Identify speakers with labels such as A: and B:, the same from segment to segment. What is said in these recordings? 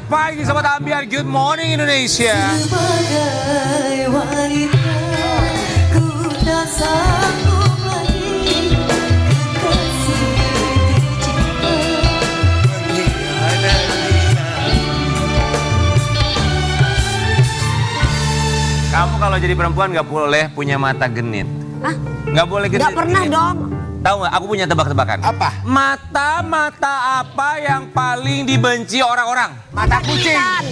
A: Selamat pagi Sobat Ambiar, good morning Indonesia.
B: Sebagai wanita, ku tak sanggup lagi kekasih tercinta.
A: Kamu kalau jadi perempuan gak boleh punya mata genit.
C: Hah?
A: Gak boleh genit.
C: Gak pernah dong.
A: Tahu gak, aku punya tebak-tebakan.
D: Apa?
A: Mata apa yang paling dibenci orang-orang?
D: Mata kucing.
C: Duitan.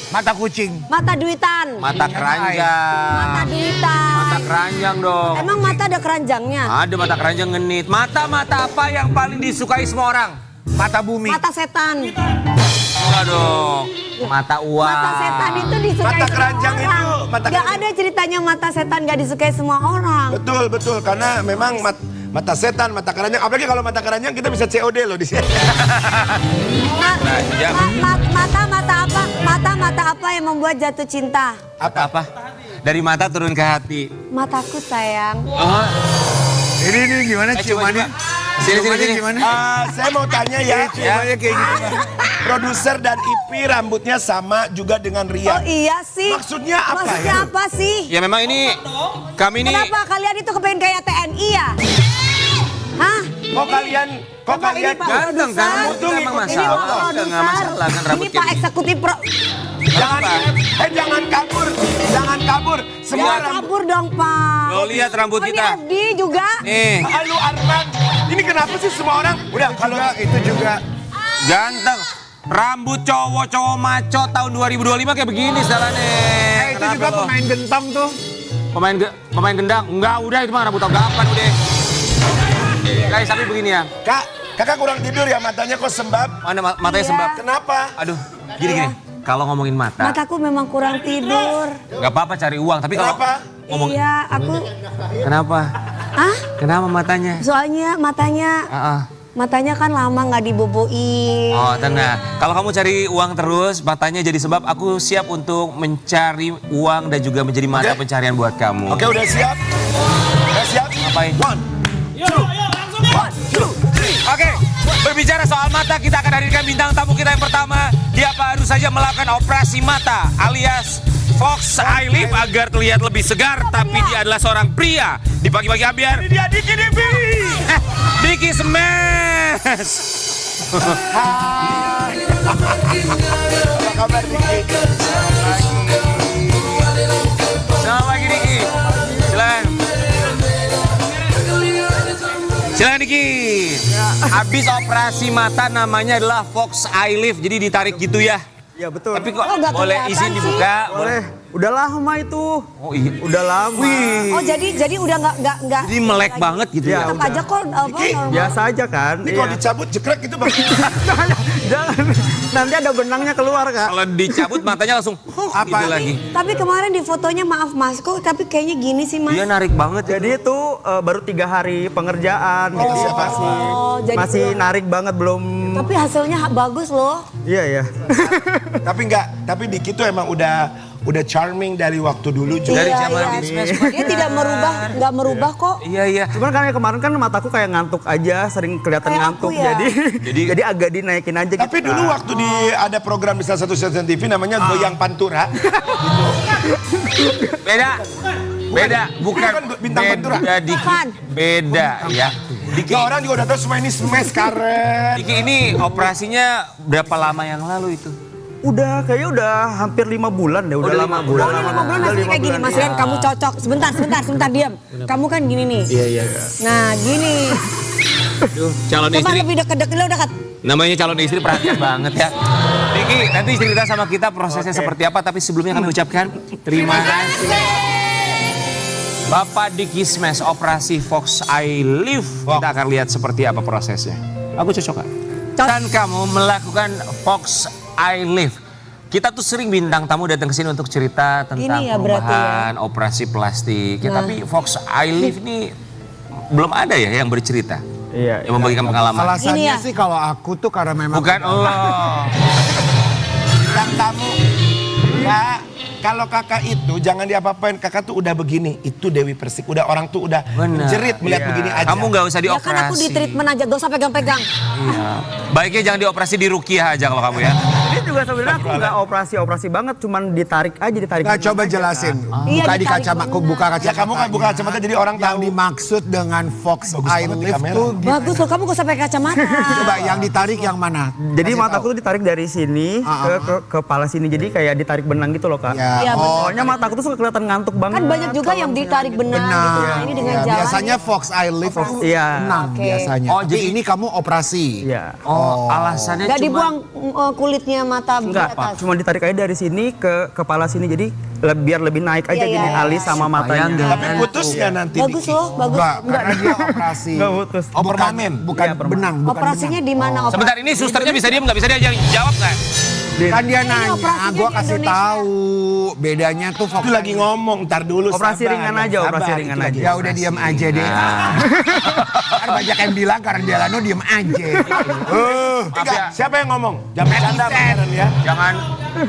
D: Mata kucing.
C: Mata duitan.
A: Mata keranjang.
C: Mata duitan.
A: Mata keranjang dong.
C: Emang mata ada keranjangnya?
A: Ada mata keranjang genit. Mata apa yang paling disukai semua orang?
D: Mata bumi.
C: Mata setan.
A: Enggak dong. Mata uang.
C: Mata setan itu disukai
D: Mata
C: semua
D: keranjang
C: orang.
D: itu, mata
C: Gak
D: keranjang.
C: ada ceritanya mata setan gak disukai semua orang.
D: Betul, karena memang mata setan, mata keranjang. Apalagi kalau mata keranjang kita bisa COD loh di sini.
A: Keranjang.
C: Mata apa yang membuat jatuh cinta?
A: Apa? Dari mata turun ke hati.
C: Mataku sayang.
A: Oh.
D: Ini gimana ciumannya?
A: Sini.
D: Gimana? Saya mau tanya ya.
A: Ciumannya
D: kayak gitu. Produser dan Ipi rambutnya sama juga dengan
C: Oh
D: Ria.
C: iya sih.
D: Maksudnya apa
C: Maksudnya
D: ya?
C: apa sih?
A: Ya memang ini kami ini
C: Kenapa kalian itu kepengen kayak TNI ya? Hah?
D: Kok kalian
C: Coba ini Pak
A: ganteng kan?
C: Produser.
A: Rambut nggak
C: Ini
A: masalah.
C: Pak
A: Nggak masalah kan
C: Produser.
A: rambut
C: Ini Pak
A: kayak
C: Eksekutif Pro.
D: jangan kabur. Semua
C: Jangan
D: rambut.
C: kabur dong Pak.
A: Lo lihat rambut
C: Oh, ini
A: kita.
C: FD juga.
A: Nih,
D: Halo Arman. Ini kenapa sih semua orang? Udah kalau itu juga.
A: ganteng. Rambut cowok maco tahun 2025 kayak begini setelannya.
D: Itu juga pemain gentong tuh.
A: Pemain gendang. Enggak, udah itu mah rambut tahun kapan udah. Guys, tapi begini ya.
D: Kakak kurang tidur ya, matanya kok sembab.
A: Mana matanya
C: Iya.
A: sembab.
D: Kenapa?
A: Aduh, gini. Kalau ngomongin mata,
C: Mataku memang kurang tidur.
A: nggak apa-apa cari uang. Tapi kalau
D: Kenapa?
A: ngomong,
C: Iya, aku.
A: kenapa?
C: Hah?
A: Kenapa matanya?
C: Soalnya matanya kan lama nggak diboboin.
A: Oh tenang, kalau kamu cari uang terus, matanya jadi sebab, aku siap untuk mencari uang dan juga menjadi mata
D: Oke.
A: pencarian buat kamu.
D: Oke, udah siap? Udah siap?
A: Ngapain?
D: One, two, three.
A: Oke, berbicara soal mata, kita akan hadirkan bintang tamu kita yang pertama. Dia baru saja melakukan operasi mata alias Fox Eyelid agar terlihat lebih segar, tapi dia adalah seorang pria. Di pagi-pagi ambiar,
D: Ini dia Diki Divi.
A: Diki Smash.
D: Hai. Apa kabar Diki?
A: Selamat pagi Diki. Silakan. Silakan Diki. Habis operasi mata namanya adalah Fox Eyelid, jadi ditarik gitu ya.
E: Ya betul.
A: Tapi kok
C: Oh, nggak
A: boleh
C: kelihatan
A: izin
C: sih.
A: dibuka?
E: Boleh. Udah lama itu.
A: Oh iya.
E: Udah lama.
C: Oh jadi udah nggak.
A: Jadi melek banget gitu ya.
E: Ya,
C: Tetap aja kok apa
D: Diki,
C: normal.
E: Biasa aja kan.
D: Ini kalau
E: Iya.
D: dicabut jekrek itu bang.
E: Jangan. Nanti ada benangnya keluar kak.
A: Kalau dicabut matanya langsung
D: Apa?
A: gitu lagi.
C: Tapi kemarin di fotonya maaf Mas, kok tapi kayaknya gini sih Mas.
A: Dia narik banget.
E: Jadi itu baru 3 hari pengerjaan. Jadi
C: jadi
E: masih
C: belum-
E: narik banget belum.
C: Tapi hasilnya bagus loh.
E: Iya ya.
D: Tapi Diki tuh emang udah charming dari waktu dulu juga.
A: Dari zaman
C: iya.
A: di Smash.
C: Dia tidak nggak merubah kok.
A: Iya.
E: Cuman karena kemarin kan mataku kayak ngantuk aja, sering kelihatan
C: Kayak
E: ngantuk.
C: aku ya.
E: Jadi agak dinaikin aja gitu.
D: Tapi dulu waktu ada program di salah satu stasiun TV namanya Goyang Pantura.
A: Beda. Bukan
D: Bukan bintang Pantura.
A: beda Diki.
C: Bukan.
A: Beda ya. Diki,
D: Ya orang juga udah tahu semua ini smash karen.
A: Diki ini operasinya berapa lama yang lalu itu?
E: Kayaknya udah hampir 5 bulan deh. Udah
A: Udah
E: lama
A: 5
E: bulan.
C: Oh ini 5 bulan masih kayak gini Mas Rian, kamu cocok. Sebentar diam. Kamu kan gini nih.
A: Iya.
C: Nah gini.
A: Aduh, calon
C: Coba
A: istri.
C: lebih dekat lo dekat.
A: Namanya calon istri perhatian banget ya. Diki, nanti cerita sama kita prosesnya seperti apa, tapi sebelumnya kami ucapkan terima kasih. Bapak Diki Smash, operasi Fox Eyelid. Kita akan lihat seperti apa prosesnya. Aku cocok gak? Dan kamu melakukan Fox Eyelid. Kita tuh sering bintang tamu datang ke sini untuk cerita tentang
C: Ini ya berarti
A: perubahan operasi plastik. Ya, tapi Fox Eyelid ini belum ada ya yang bercerita.
E: Iya.
A: Yang membagikan pengalaman.
F: Alasannya
C: Ini ya.
F: sih kalau aku tuh karena memang
A: Bukan lo.
D: Bintang tamu. Kak, kalau kakak itu jangan diapa-apain. Kakak tuh udah begini. Itu Dewi Persik. Udah orang tuh udah
A: Benar.
D: jerit melihat
E: Iya.
D: begini aja.
A: Kamu nggak usah
C: Ya kan
A: dioperasi.
C: aku di treatment aja, gak usah pegang-pegang.
A: Iya. Baiknya jangan dioperasi di Rukiah aja kalau kamu ya.
E: Ini juga Enggak, sebenarnya aku nggak operasi banget, cuman ditarik aja.
F: Nggak, coba jelasin.
C: Iya,
F: Buka di
C: ditarik
F: kacamata,
C: benar.
F: buka
D: Ya
F: kacamata.
D: kamu kan buka kacamata jadi orang
F: Yang
D: tahu.
F: dimaksud dengan Fox Eye
D: banget di
F: Lift
D: kamera.
F: tuh
C: Bagus loh, kamu gak usah pakai kacamata.
F: coba yang ditarik yang mana?
E: Jadi
F: Kasih
E: mataku
F: tahu.
E: tuh ditarik dari sini ke kepala sini, jadi kayak ditarik benang gitu loh Kak.
F: Ya,
C: Iya,
F: oh,
E: Soalnya mataku tuh suka kelihatan ngantuk banget.
C: Kan banyak juga yang ditarik benang gitu. Nah, ini dengan
F: Ya,
C: jalan.
F: biasanya Fox Eye Lift
E: Iya.
F: benang
C: Oke.
F: biasanya.
A: Oh,
F: Tapi
A: jadi-
F: ini kamu operasi.
E: Iya.
A: Oh, alasannya
C: Gak
A: cuma
C: dibuang kulitnya mata
E: Enggak,
C: di atas.
E: cuma ditarik aja dari sini ke kepala sini, jadi biar lebih naik aja
C: Iya,
E: gini
C: iya,
E: alis sama matanya.
D: Tapi putus ya nanti.
C: Bagus
D: Diki?
C: loh, bagus.
F: Enggak, karena dia operasi.
E: Enggak putus.
F: Oh, bukan,
D: permanen.
F: bukan
E: Iya, permanen.
F: benang, bukan
C: Operasinya
F: benang.
C: di mana?
A: Sebentar, ini susternya bisa diem nggak? Bisa dia jawab nggak?
F: Kan dia nanya,
C: operasinya
F: gue
C: di
F: kasih
C: Indonesia.
F: tahu bedanya tuh Fox.
D: Itu lagi ngomong, ntar dulu.
E: Operasi
D: sabar,
E: ringan
D: Yan,
E: aja,
D: sabar,
E: operasi
D: itu
E: ringan
D: lagi.
E: aja.
F: Ya udah diam aja deh. Kan banyak yang bilang karena Delano diam aja.
D: Enggak, siapa yang ngomong? Jangan bercanda beneran ya.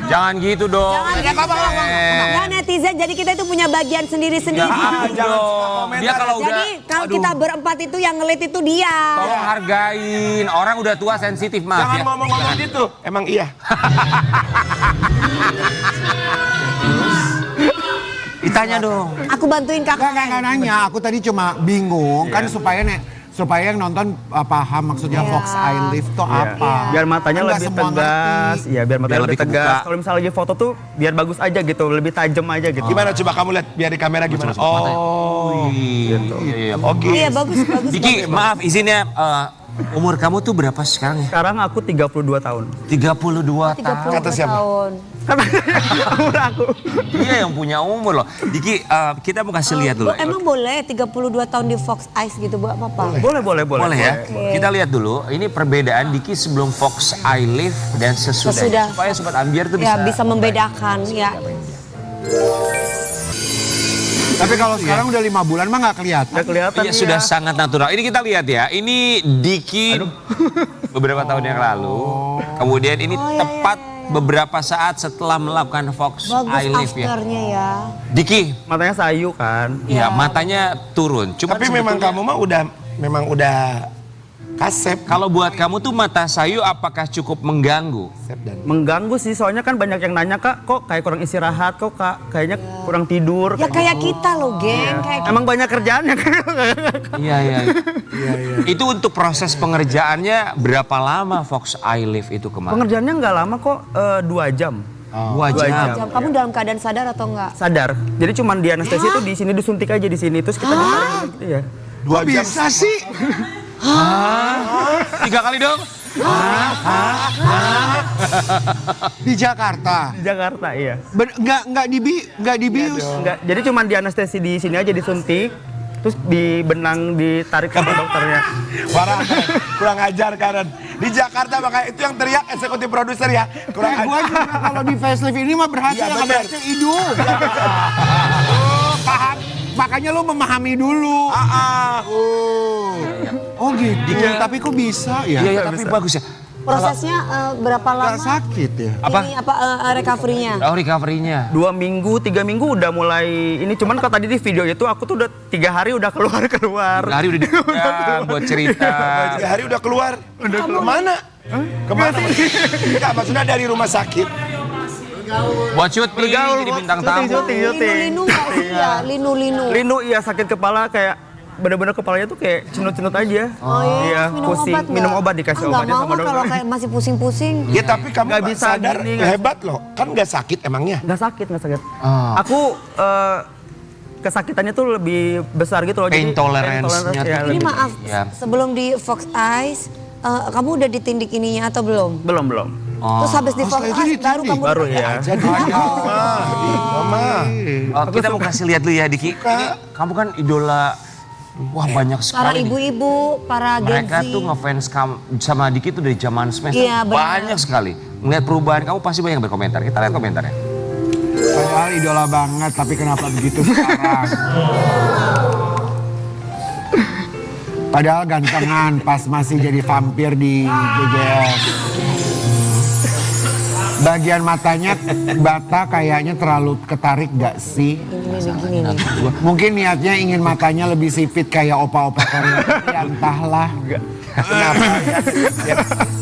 A: Jangan gitu dong.
C: Jangan netizen, jadi kita itu punya bagian sendiri-sendiri.
A: Jangan
D: jangan suka
A: dong.
D: komentar.
A: Dia kalau udah,
C: Jadi kalau kita berempat itu yang ngelit itu dia.
A: tolong hargain. Orang udah tua sensitif, maaf
D: Jangan
A: ya.
D: ngomong-ngomong gitu. Emang iya.
A: Ditanya dong.
C: Aku bantuin kakak.
F: Enggak nanya, aku tadi cuma bingung kan supaya yang nonton paham maksudnya
C: Iya.
F: Fox Eye Lift tuh apa.
E: Biar matanya
F: Kan nggak
E: lebih
F: semua
E: tegas,
F: ngerti.
E: iya biar matanya
A: Biar
E: lebih
A: lebih
E: tegas.
A: kebuka.
E: Kalau misalnya lagi foto tuh biar bagus aja gitu, lebih tajam aja gitu.
D: Gimana coba kamu lihat biar di kamera gimana? Oh,
A: Iya.
D: oke.
C: Iya bagus bagus.
A: Diki, maaf izinnya, umur kamu tuh berapa sekarang ya?
E: Sekarang aku 32 tahun.
A: 32 tahun.
D: Kata siapa?
C: tahun.
E: Umur aku.
A: Dia yang punya umur loh. Diki, kita mau kasih lihat dulu.
C: Emang boleh 32 tahun di Fox Eyes gitu buat apa?
E: Boleh.
A: Boleh ya? Kita lihat dulu, ini perbedaan Diki sebelum Fox Eye Lift dan sesudah.
C: Sesudah.
A: Supaya Sobat Ambiar tuh
C: Ya bisa membedakan ya.
F: Tapi kalau sekarang udah 5 bulan mah nggak kelihatan.
E: Udah kelihatan
A: Iya,
E: ya.
A: sudah sangat natural. Ini kita lihat ya, ini Diki beberapa tahun yang lalu. Kemudian ini tepat beberapa saat setelah melakukan Fox
C: Bagus
A: Eye Lift ya.
C: afternya ya.
A: Diki,
E: Matanya sayu kan.
A: ya matanya turun. Cuma
D: Tapi memang kamu mah udah kasep.
A: kalau buat kamu tuh mata sayu apakah cukup mengganggu?
E: Mengganggu sih, soalnya kan banyak yang nanya Kak, kok kayak kurang istirahat, kok Kak kayaknya kurang tidur.
C: Ya kayak kita loh geng. Kayak
E: Emang banyak kerjaannya kan.
A: Iya. Itu untuk proses pengerjaannya berapa lama Fox Eye Lift itu kemarin?
E: Pengerjaannya nggak lama kok, 2 jam.
A: 2
E: 2
A: jam.
E: jam.
C: kamu dalam keadaan sadar atau enggak?
E: Sadar. Jadi cuman di anestesi tuh di sini disuntik aja di sini, terus kita ditarik gitu ya.
D: 2 jam.
F: Bisa sih.
A: 3 kali dong.
F: Di Jakarta.
E: Di Jakarta iya.
F: Nggak dibius.
E: Enggak, jadi cuman di anestesi di sini aja disuntik, terus di benang ditarik sama dokternya.
D: Parah, kurang ajar Karen. Di Jakarta makanya itu yang teriak eksekutif produser ya. Kurang
F: Gue
D: ajar.
F: juga kalau di facelift ini mah berhasil,
D: Iya,
F: nggak
D: bener.
F: berhasil hidup. Paham. Makanya lo memahami dulu. Oh gitu. Tapi kok bisa ya?
A: Iya, tapi bagus ya.
C: Prosesnya berapa lama?
F: Nggak sakit ya?
A: Apa?
C: Ini recovery-nya?
A: Oh, recovery-nya.
E: 2 minggu, 3 minggu udah mulai ini, cuman kalau tadi di video itu aku tuh udah 3 hari udah keluar.
A: Hari udah dipegang buat cerita.
D: 3 hari udah keluar. Kemana? Kemana? Enggak, maksudnya dari rumah sakit.
A: Buat syuting, jadi bintang tamu.
C: Linu-linu nggak sih ya? Linu-linu.
E: Linu iya sakit kepala kayak bener-bener kepalanya tuh kayak cenut-cenut aja.
C: Oh iya,
E: pusing. Minum obat dikasih obatnya sama
C: kalau
E: dokter.
C: kayak masih pusing-pusing.
D: Ya tapi kamu
E: Nggak
D: nggak
E: bisa
D: sadar
E: gini, nggak-
D: hebat loh. Kan nggak sakit emangnya.
E: Nggak sakit.
A: Oh.
E: Aku kesakitannya tuh lebih besar gitu loh.
A: Pain tolerance-nya
E: ya,
A: tuh
C: Ini
E: lebih-
C: maaf,
A: Ya.
C: sebelum di Fox Eyes, kamu udah ditindik ininya atau belum?
E: belum.
C: Terus habis di Fox
F: setelah itu
C: Eyes baru
F: ditindik?
C: kamu
E: Baru ya.
D: Jadi Mama.
A: Oh, kita mau kasih lihat dulu ya Diki. Ini kamu kan idola. Wah banyak
C: para
A: sekali. nih.
C: ibu-ibu, para
A: Mereka
C: Gen Z.
A: tuh ngefans sama Diki tuh dari zaman Smash.
C: Iya, benar.
A: Banyak sekali. Melihat perubahan kamu pasti banyak yang berkomentar. Kita lihat komentarnya.
F: Padahal idola banget, tapi kenapa begitu sekarang? Padahal gantengan pas masih jadi vampir di JJS. Bagian matanya bata kayaknya terlalu ketarik gak sih?
C: Gini.
F: Mungkin niatnya ingin matanya lebih sipit kayak opa-opa Korea. Ya entahlah.
D: Kenapa? Ya,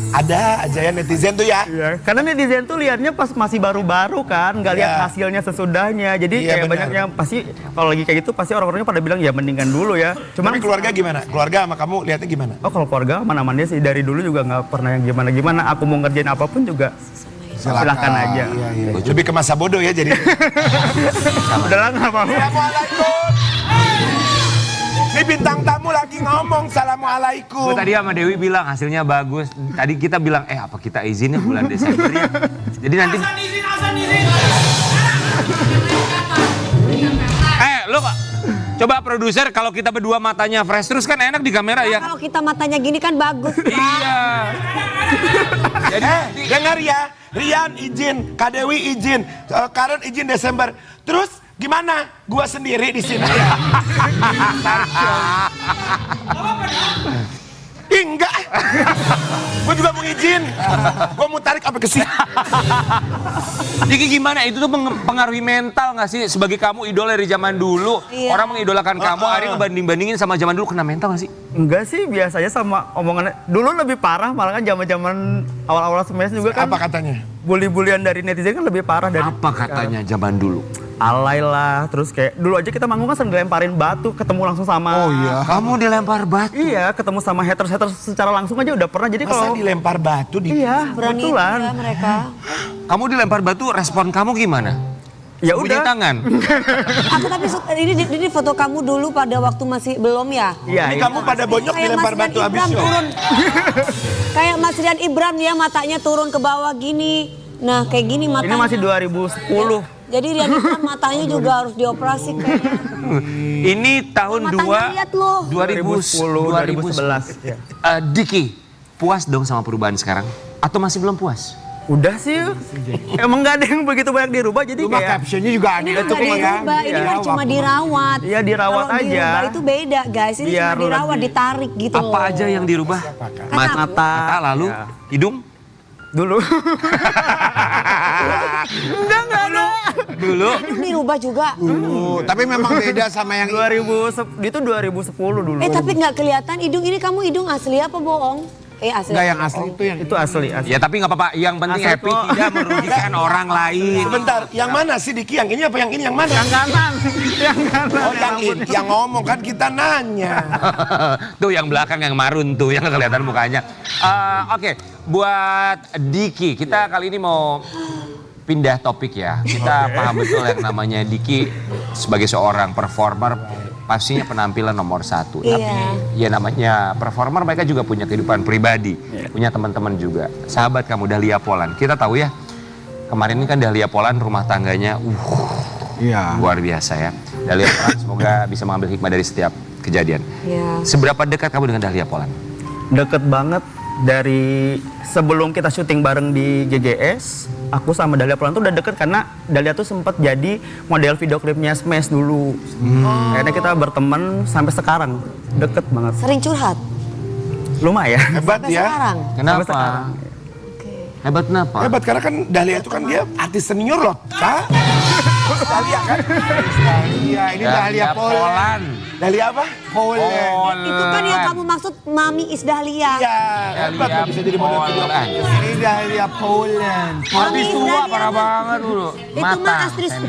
D: ada aja ya netizen tuh ya.
E: Iya, karena netizen tuh liatnya pas masih baru-baru kan, nggak lihat
D: Iya.
E: hasilnya sesudahnya. Jadi
D: Iya,
E: kayak
D: benar.
E: banyak yang pasti kalau lagi kayak gitu pasti orang-orangnya pada bilang ya mendingan dulu ya. Cuman
D: Tapi keluarga gimana? Keluarga sama kamu lihatnya gimana?
E: oh kalau keluarga mana-mana sih dari dulu juga nggak pernah yang gimana-gimana. Aku mau ngerjain apapun juga silahkan aja.
D: Iya, iya. Lebih ke masa bodoh ya jadi.
E: Udahlah nggak apa-apa.
D: Assalamualaikum. Ini bintang tamu lagi ngomong. Assalamualaikum.
A: Gue tadi sama Dewi bilang hasilnya bagus. Tadi kita bilang, apa kita izinnya bulan Desember ya? Jadi nanti... Lo coba produser kalau kita berdua matanya fresh terus kan enak di kamera ya?
C: Kalau kita matanya gini kan bagus.
A: Iya. Jadi
D: Dengar ya. Rian izin, Kak Dewi izin, Karen izin Desember. Terus gimana? Gua sendiri di sini. Ih, enggak. Gue juga mau izin. Gue mau tarik apa ke sini.
A: Diki gimana? Itu tuh pengaruhi mental nggak sih? Sebagai kamu idol dari zaman dulu,
C: Iya.
A: orang mengidolakan kamu, akhirnya ngebanding-bandingin sama zaman dulu, kena mental nggak sih?
E: Enggak sih, biasanya sama omongannya. Dulu lebih parah, malah kan zaman-zaman awal-awal semester juga kan.
D: Apa katanya?
E: Bully-bulian dari netizen kan lebih parah dari
A: Apa katanya zaman dulu?
E: alay lah, terus kayak dulu aja kita manggung kan sering dilemparin batu, ketemu langsung sama.
F: Oh iya.
A: Kamu dilempar batu.
E: Iya, ketemu sama haters-haters secara langsung aja udah pernah. Jadi
D: Masa
E: kalau
D: dilempar batu di...
E: iya,
C: Berani
E: kebetulan.
C: ya mereka.
A: Kamu dilempar batu, respon kamu gimana?
E: Ya
A: Bunyi
E: udah.
A: tangan.
C: Aku tapi ini foto kamu dulu pada waktu masih belum ya.
E: Iya,
D: Ini
E: iya.
D: kamu pada bonyok
C: Kayak
D: dilempar
C: Mas
D: batu
C: Rian
D: habis
C: Ibram
D: show.
C: turun. Kayak Mas Rian Ibram ya matanya turun ke bawah gini. Nah kayak gini
E: Ini
C: matanya.
E: masih 2010.
C: Jadi Rian Ibram matanya juga harus dioperasi kayaknya.
A: Ini tahun
C: Matanya lihat loh.
E: 2011. Ya.
A: Diki, puas dong sama perubahan sekarang? Atau masih belum puas?
E: Udah sih, emang gak ada yang begitu banyak dirubah jadi
F: Cuma
E: kayak
F: captionnya juga
C: Ini
F: aneh
C: kan
F: tuh
C: nggak dirubah, ini kan cuma dirawat.
E: Iya, dirawat
C: Kalau
E: aja.
C: dirubah itu beda guys, ini
E: Biar
C: cuma dirawat,
E: lebih-
C: ditarik gitu loh.
A: Apa aja yang dirubah?
C: Mata.
A: Mata, lalu
E: Ya.
A: hidung?
E: dulu. Enggak ada.
A: Dulu.
C: Itu dirubah juga.
F: Tapi memang beda sama yang
E: 2010 itu 2010 dulu.
C: Tapi nggak kelihatan hidung ini, kamu hidung asli apa bohong? Asli.
F: enggak yang asli itu yang
E: Itu asli.
A: Ya tapi nggak apa-apa, yang penting
E: Asal
A: happy
E: kok.
A: tidak merugikan orang lain.
D: Sebentar, yang mana sih Diki? Yang ini apa yang ini? Yang mana?
E: Yang kanan. Yang kanan.
D: Oh yang ini, yang ngomong kan kita nanya.
A: Tuh yang belakang yang marun tuh yang kelihatan mukanya. Oke, buat Diki, kita kali ini mau pindah topik ya. Kita paham betul yang namanya Diki sebagai seorang performer pastinya penampilan nomor satu.
C: Iya.
A: Tapi ya namanya performer mereka juga punya kehidupan pribadi, punya teman-teman juga. Sahabat kamu Dahlia Polan, kita tahu ya kemarin ini kan Dahlia Polan rumah tangganya
F: Iya.
A: luar biasa ya. Dahlia Polan semoga bisa mengambil hikmah dari setiap kejadian.
C: Iya.
A: Seberapa dekat kamu dengan Dahlia Polan?
E: Deket banget dari sebelum kita syuting bareng di GGS, aku sama Dahlia Polan tuh udah deket karena Dahlia tuh sempat jadi model video klipnya Smash dulu. Akhirnya kita berteman sampai sekarang, deket banget.
C: Sering curhat.
E: Lumayan.
D: Hebat
C: Sampai
D: ya.
C: sekarang.
A: Kenapa?
E: sekarang.
C: Oke.
A: Hebat kenapa?
D: Hebat karena kan Dahlia itu kan dia artis senior loh, Kak. Dahlia kan?
F: Iya, ini Dahlia Polan.
D: Dahlia apa?
F: Polan.
C: Itu kan yang kamu maksud Mami Is Dahlia.
D: Iya, hebat loh bisa jadi model video.
F: Ini Dahlia Polan.
A: Artis tua parah banget dulu.
C: Itu mah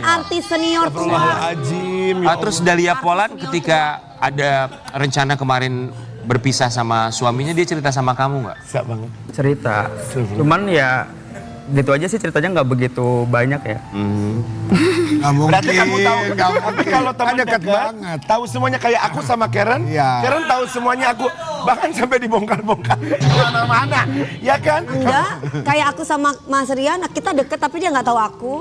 C: artis senior tua.
D: Astagfirullahaladzim. ya
A: Terus Dahlia Polan ketika ada rencana kemarin berpisah sama suaminya, dia cerita sama kamu nggak?
D: Bisa banget.
E: Cerita. Cuman ya gitu aja sih ceritanya nggak begitu banyak ya.
F: Nggak mungkin.
D: Berarti kamu tahu,
F: nggak
D: tapi
F: mungkin.
D: kalau teman
F: Kan dekat
D: dekat,
F: banget.
D: tahu semuanya kayak aku sama Karen.
F: Iya.
D: Karen tahu semuanya aku, bahkan sampai dibongkar-bongkar kemana-mana, ya kan?
C: Enggak, kayak aku sama Mas Rian, kita deket tapi dia nggak tahu aku.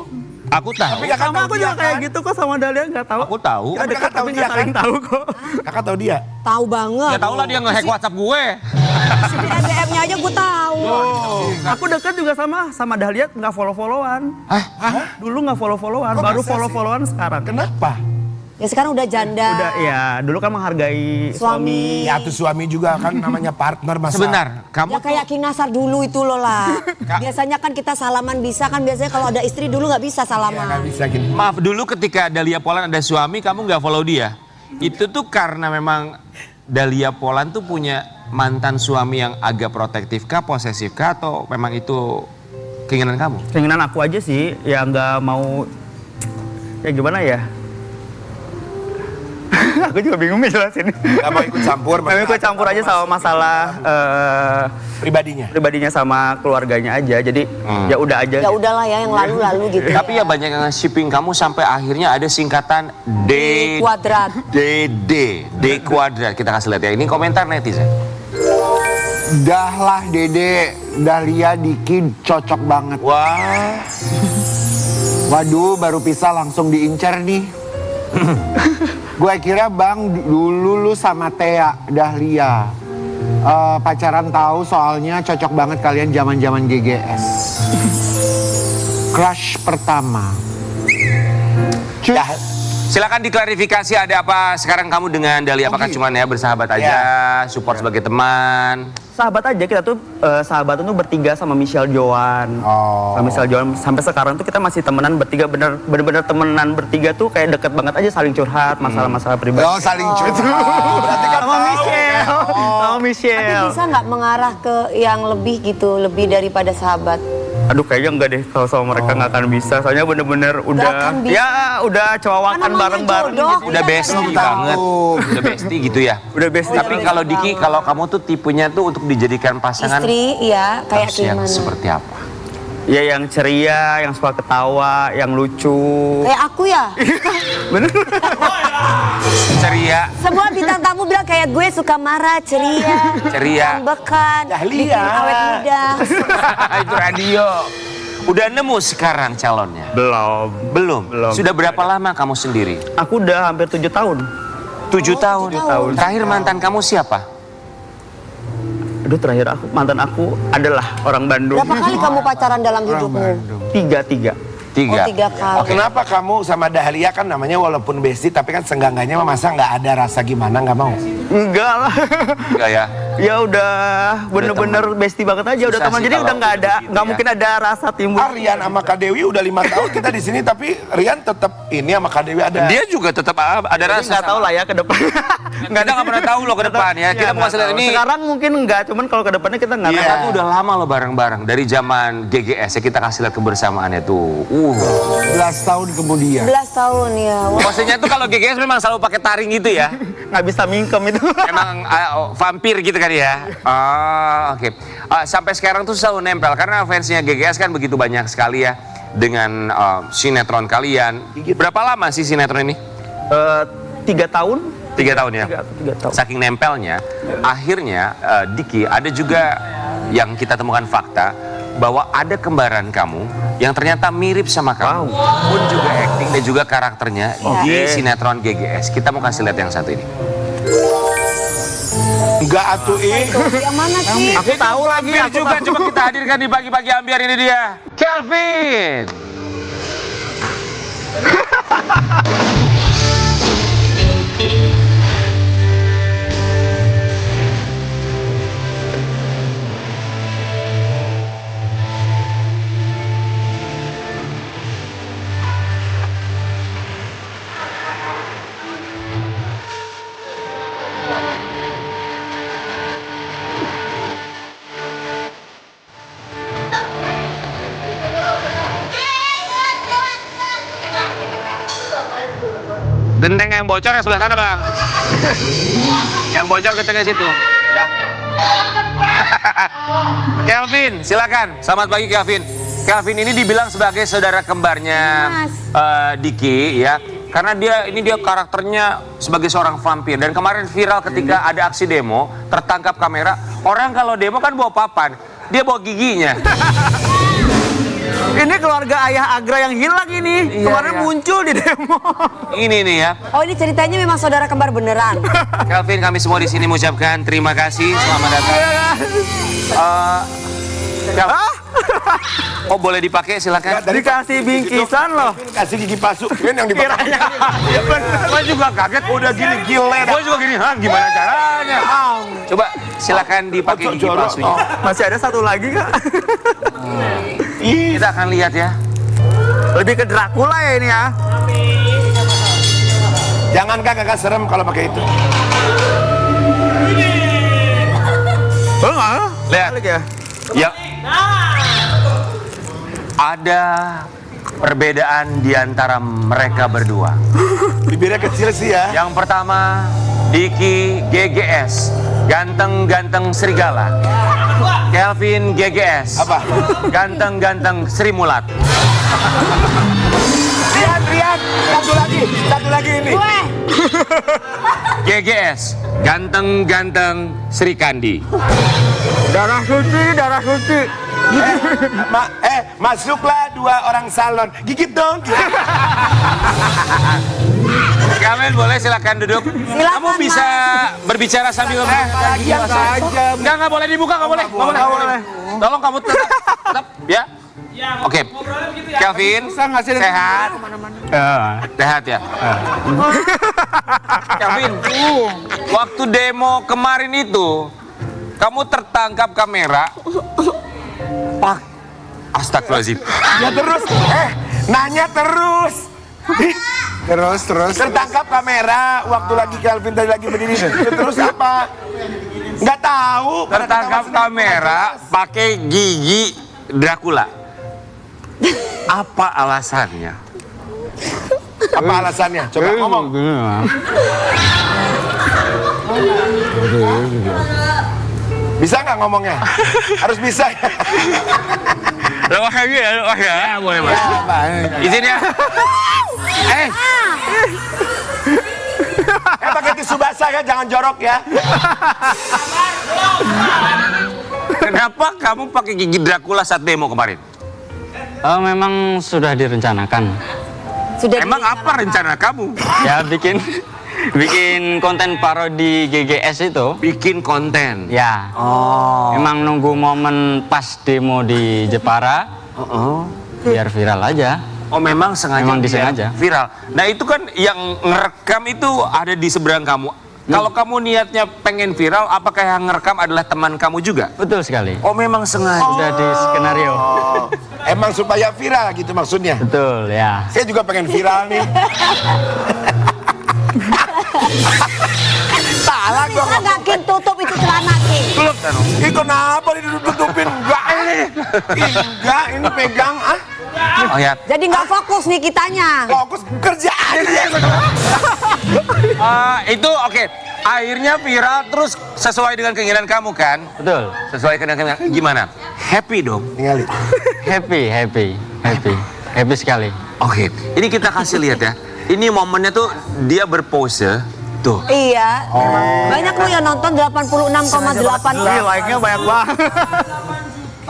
A: Aku tahu.
D: Tapi kakak
E: Sama
D: tahu
E: aku
D: dia
E: juga kayak
D: kan?
E: gitu kok sama Dahlia nggak tahu.
A: Aku tahu.
E: Kita
D: Tapi
E: dekat
D: kakak tahu
E: tapi
D: dia
E: nggak saling
D: kan?
E: tahu kok.
D: Kakak tahu dia.
C: Tahu banget.
A: Ya tahu lah dia nge-hack WhatsApp gue.
C: Di SDM-nya aja gue tahu.
E: Aku dekat juga sama Dahlia nggak follow-followan. Dulu nggak follow-followan,
D: Kok
E: baru
D: masa sih?
E: follow-followan sekarang.
D: Kenapa?
C: Ya sekarang udah janda.
E: Udah ya, dulu kan menghargai suami.
D: Ya tuh suami juga kan namanya partner masa.
A: Sebentar, kamu
C: Ya kayak King Nasar dulu itu loh lah. Biasanya kan kita salaman bisa kan, biasanya kalau ada istri dulu nggak bisa
D: Ya nggak
C: salaman.
D: bisa gini.
A: maaf dulu ketika Dahlia Polan ada suami, kamu nggak follow dia. Itu tuh karena memang Dahlia Polan tuh punya mantan suami yang agak protektif kah, posesif kah, atau memang itu keinginan kamu?
E: Keinginan aku aja sih, ya nggak mau, ya gimana ya? Aku juga bingung ngejelasin.
D: Gak mau ikut campur.
E: Kami ikut campur aja sama masalah
D: pribadinya
E: sama keluarganya aja. Jadi ya udah aja.
C: Ya udahlah ya yang lalu-lalu gitu.
A: Tapi ya banyak yang shipping kamu sampai akhirnya ada singkatan D
C: Kuadrat.
A: D kuadrat. Kita kasih lihat ya. Ini komentar netizen.
F: Dah lah Dede, Dahlia Diki cocok banget.
A: Wah.
F: Waduh, baru pisah langsung diincar nih. Gue kira Bang dulu lu sama Thea Dahlia pacaran tahu soalnya cocok banget kalian zaman-zaman GGS. Crush pertama. Cus.
A: Ya, silakan diklarifikasi ada apa sekarang kamu dengan Dahlia? Apakah cuma ya bersahabat aja, support sebagai teman?
E: Sahabat aja, kita tuh sahabat tuh bertiga sama Michelle Joan.
F: Oh.
E: Sama Michelle Joan sampai sekarang tuh kita masih temenan bertiga, bener-bener temenan bertiga tuh kayak deket banget aja, saling curhat masalah-masalah pribadi.
F: Oh, saling curhat.
D: Berarti kan
E: Sama Michelle. Sama
C: Tapi
E: Michelle.
C: bisa nggak mengarah ke yang lebih gitu, lebih daripada sahabat?
E: Aduh kayaknya enggak deh, kalau sama mereka nggak akan bisa. Soalnya bener-bener udah,
C: akan bisa.
E: ya udah cowakan
C: namanya
E: bareng-bareng
C: jodoh.
E: gitu.
A: Udah bestie banget. Udah bestie gitu ya.
E: Udah bestie.
A: Tapi kalau Diki, kalau kamu tuh tipenya tuh untuk dijadikan pasangan
C: Istri, ya kayak
A: harus yang
C: gimana?
A: seperti apa?
E: Ya yang ceria, yang suka ketawa, yang lucu.
C: Kayak aku ya.
E: Bener?
A: Ceria,
C: Semua bintang tamu bilang kayak gue suka marah, ceria, ambekan, bikin awet muda.
A: itu radio. Udah nemu sekarang calonnya?
E: Belum.
A: Belum?
E: Belum.
A: Sudah berapa lama kamu sendiri?
E: Aku udah hampir 7 tahun.
A: 7 tahun.
C: 7 tahun.
A: Terakhir mantan kamu siapa?
E: Aduh terakhir mantan aku adalah orang Bandung.
C: Berapa kali kamu pacaran dalam hidupmu?
E: Tiga.
A: Tiga.
C: Oh, 3 kali.
D: Kenapa kamu sama Dahlia kan namanya walaupun bestie tapi kan senggangannya masa nggak ada rasa gimana nggak mau?
E: Enggak lah.
A: Enggak ya?
E: Ya udah bener-bener bestie banget aja, udah
A: Susah
E: teman.
A: sih
E: Jadi
A: kalau
E: udah nggak ada,
A: begitu
E: nggak
A: ya.
E: mungkin ada rasa timbul.
D: Rian sama Kak Dewi udah 5 tahun kita di sini tapi Rian tetap ini sama Kak Dewi ada.
A: Dia juga tetap ada
E: Jadi
A: rasa.
E: nggak tahu lah ya ke depan.
A: Kita nggak pernah tahu loh ke depan ya. Kita mau kasih lihat ini.
E: Sekarang mungkin enggak, cuman kalau ke depannya kita nggak
A: Kita
E: tahu.
A: tuh udah lama loh bareng-bareng dari zaman GGS ya, kita kasih lihat kebersamaannya tuh.
F: 11 tahun kemudian.
C: 11 tahun ya. Wah.
A: Maksudnya tuh kalau GGS memang selalu pakai taring gitu ya.
E: Nggak bisa mingkem itu.
A: Emang vampir gitu kan ya. Oh, oke. Sampai sekarang tuh selalu nempel karena fansnya GGS kan begitu banyak sekali ya dengan sinetron kalian. Berapa lama sih sinetron ini?
E: 3 tahun.
A: 3 tahun ya.
E: 3 tahun.
A: Saking nempelnya, akhirnya Diki ada juga yang kita temukan fakta bahwa ada kembaran kamu yang ternyata mirip sama kamu. Pun juga acting dan juga karakternya di sinetron GGS. Kita mau kasih lihat yang satu ini.
D: Enggak atuh
C: Yang mana sih?
E: Aku tahu lagi.
A: Ambiar
E: Aku
A: juga
E: tahu.
A: coba kita hadirkan di pagi-pagi ambiar, ini dia. Kelvin. Genteng yang bocor yang sebelah sana, Bang. Yang bocor gentengnya situ. Ya. Kelvin, silakan. Selamat pagi, Kelvin. Kelvin ini dibilang sebagai saudara kembarnya Diki ya. Karena dia karakternya sebagai seorang vampir. Dan kemarin viral ketika ada aksi demo, tertangkap kamera. Orang kalau demo kan bawa papan, dia bawa giginya.
E: Ini keluarga ayah Agra yang hilang ini. Kemarin muncul di demo.
A: Ini nih ya.
C: Oh, ini ceritanya memang saudara kembar beneran.
A: Kelvin, kami semua di sini mengucapkan terima kasih, selamat datang. Oh, boleh dipakai, silakan.
E: Dikasih bingkisan loh.
D: kasih gigi palsu kan yang dipakai.
A: Gue juga kaget,
D: Udah gini gile.
A: gue juga gini, hah gimana caranya? Coba silakan dipakai gigi palsunya.
E: Masih ada satu lagi Kak.
A: Kita akan lihat ya.
E: Lebih ke Dracula ya ini ya.
D: Jangan Kak, kakak serem kalau pakai itu.
A: Lihat. Ya. Ada perbedaan di antara mereka berdua.
D: Bibirnya kecil sih ya.
A: Yang pertama, Diki GGS, ganteng-ganteng serigala. Kelvin GGS,
D: Apa?
A: ganteng-ganteng Sri Mulat.
D: Rian, satu lagi ini.
A: GGS, ganteng-ganteng Sri Kandi.
E: Darah suci.
D: Masuklah 2 orang salon. Gigit dong.
A: Kalian boleh silakan duduk.
C: Silakan,
A: Kamu bisa berbicara sambil
D: lagi yang aja.
A: Enggak boleh dibuka, enggak boleh. Nggak boleh. Tolong kamu tetap ya. Oke. Kelvin, sehat. Sehat ya. Kelvin, waktu demo kemarin itu kamu tertangkap kamera. Pak, astagfirullahaladzim.
D: Ya terus, nanya terus.
F: Terus.
D: Tertangkap kamera waktu lagi Kelvin tadi lagi berdiri. Terus apa? Nggak tahu. pada
A: Tertangkap
D: ketawa
A: kamera pakai gigi Dracula. Apa alasannya?
D: sendiri. Apa alasannya? Coba ngomong. Bisa nggak ngomongnya? Harus bisa.
A: Lepas lagi ya, lepas ya. Boleh, boleh. Izin ya.
D: Pakai tisu basah ya, jangan jorok ya.
A: Kenapa kamu pakai gigi Dracula saat demo kemarin?
G: Memang sudah direncanakan.
A: Emang apa rencana kamu?
G: Ya bikin konten parodi GGS itu.
A: Bikin konten.
G: Ya.
A: Oh.
G: Emang nunggu momen pas demo di Jepara. Biar viral aja.
A: Oh memang sengaja.
G: Memang
A: biar
G: disengaja.
A: viral. Nah itu kan yang ngerekam itu ada di seberang kamu. Kalau kamu niatnya pengen viral, apakah yang ngerekam adalah teman kamu juga?
G: Betul sekali.
A: Oh memang sengaja.
G: Sudah di skenario.
D: Emang supaya viral gitu maksudnya.
G: Betul ya.
D: Saya juga pengen viral nih. Salah gua.
C: Bisa nggak Kin tutup itu celana Kin?
A: Belum, Tanu.
D: Ih kenapa ditutupin? Enggak enggak ini pegang ah.
A: Oh ya.
C: Jadi nggak fokus nih kitanya.
D: Fokus kerjaan ya.
A: Itu oke. Akhirnya viral terus sesuai dengan keinginan kamu kan?
G: Betul.
A: Sesuai dengan keinginan. Gimana? Happy dong.
D: Tinggalin.
G: Happy sekali.
A: Oke. Ini kita kasih lihat ya. Ini momennya tuh dia berpose. Tuh.
C: Iya. Banyak lu yang nonton 86,8.
E: Like-nya banyak banget.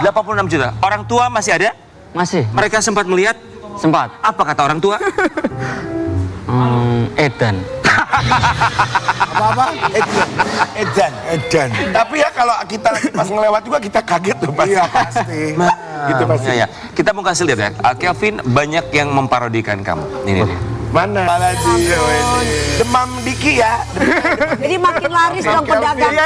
A: 86 juta. Orang tua masih ada?
G: Masih
A: Mereka sempat melihat?
G: sempat.
A: Apa kata orang tua?
G: Edan.
D: Apa? Edan. Tapi ya kalau kita lagi pas ngelewat juga kita kaget loh pasti. Iya pasti. Gitu pasti.
A: Ya. Kita mau kasih lihat ya. Kelvin banyak yang memparodikan kamu. Ini dia.
D: Mana? Demam Diki ya.
C: Jadi makin laris dong pedagang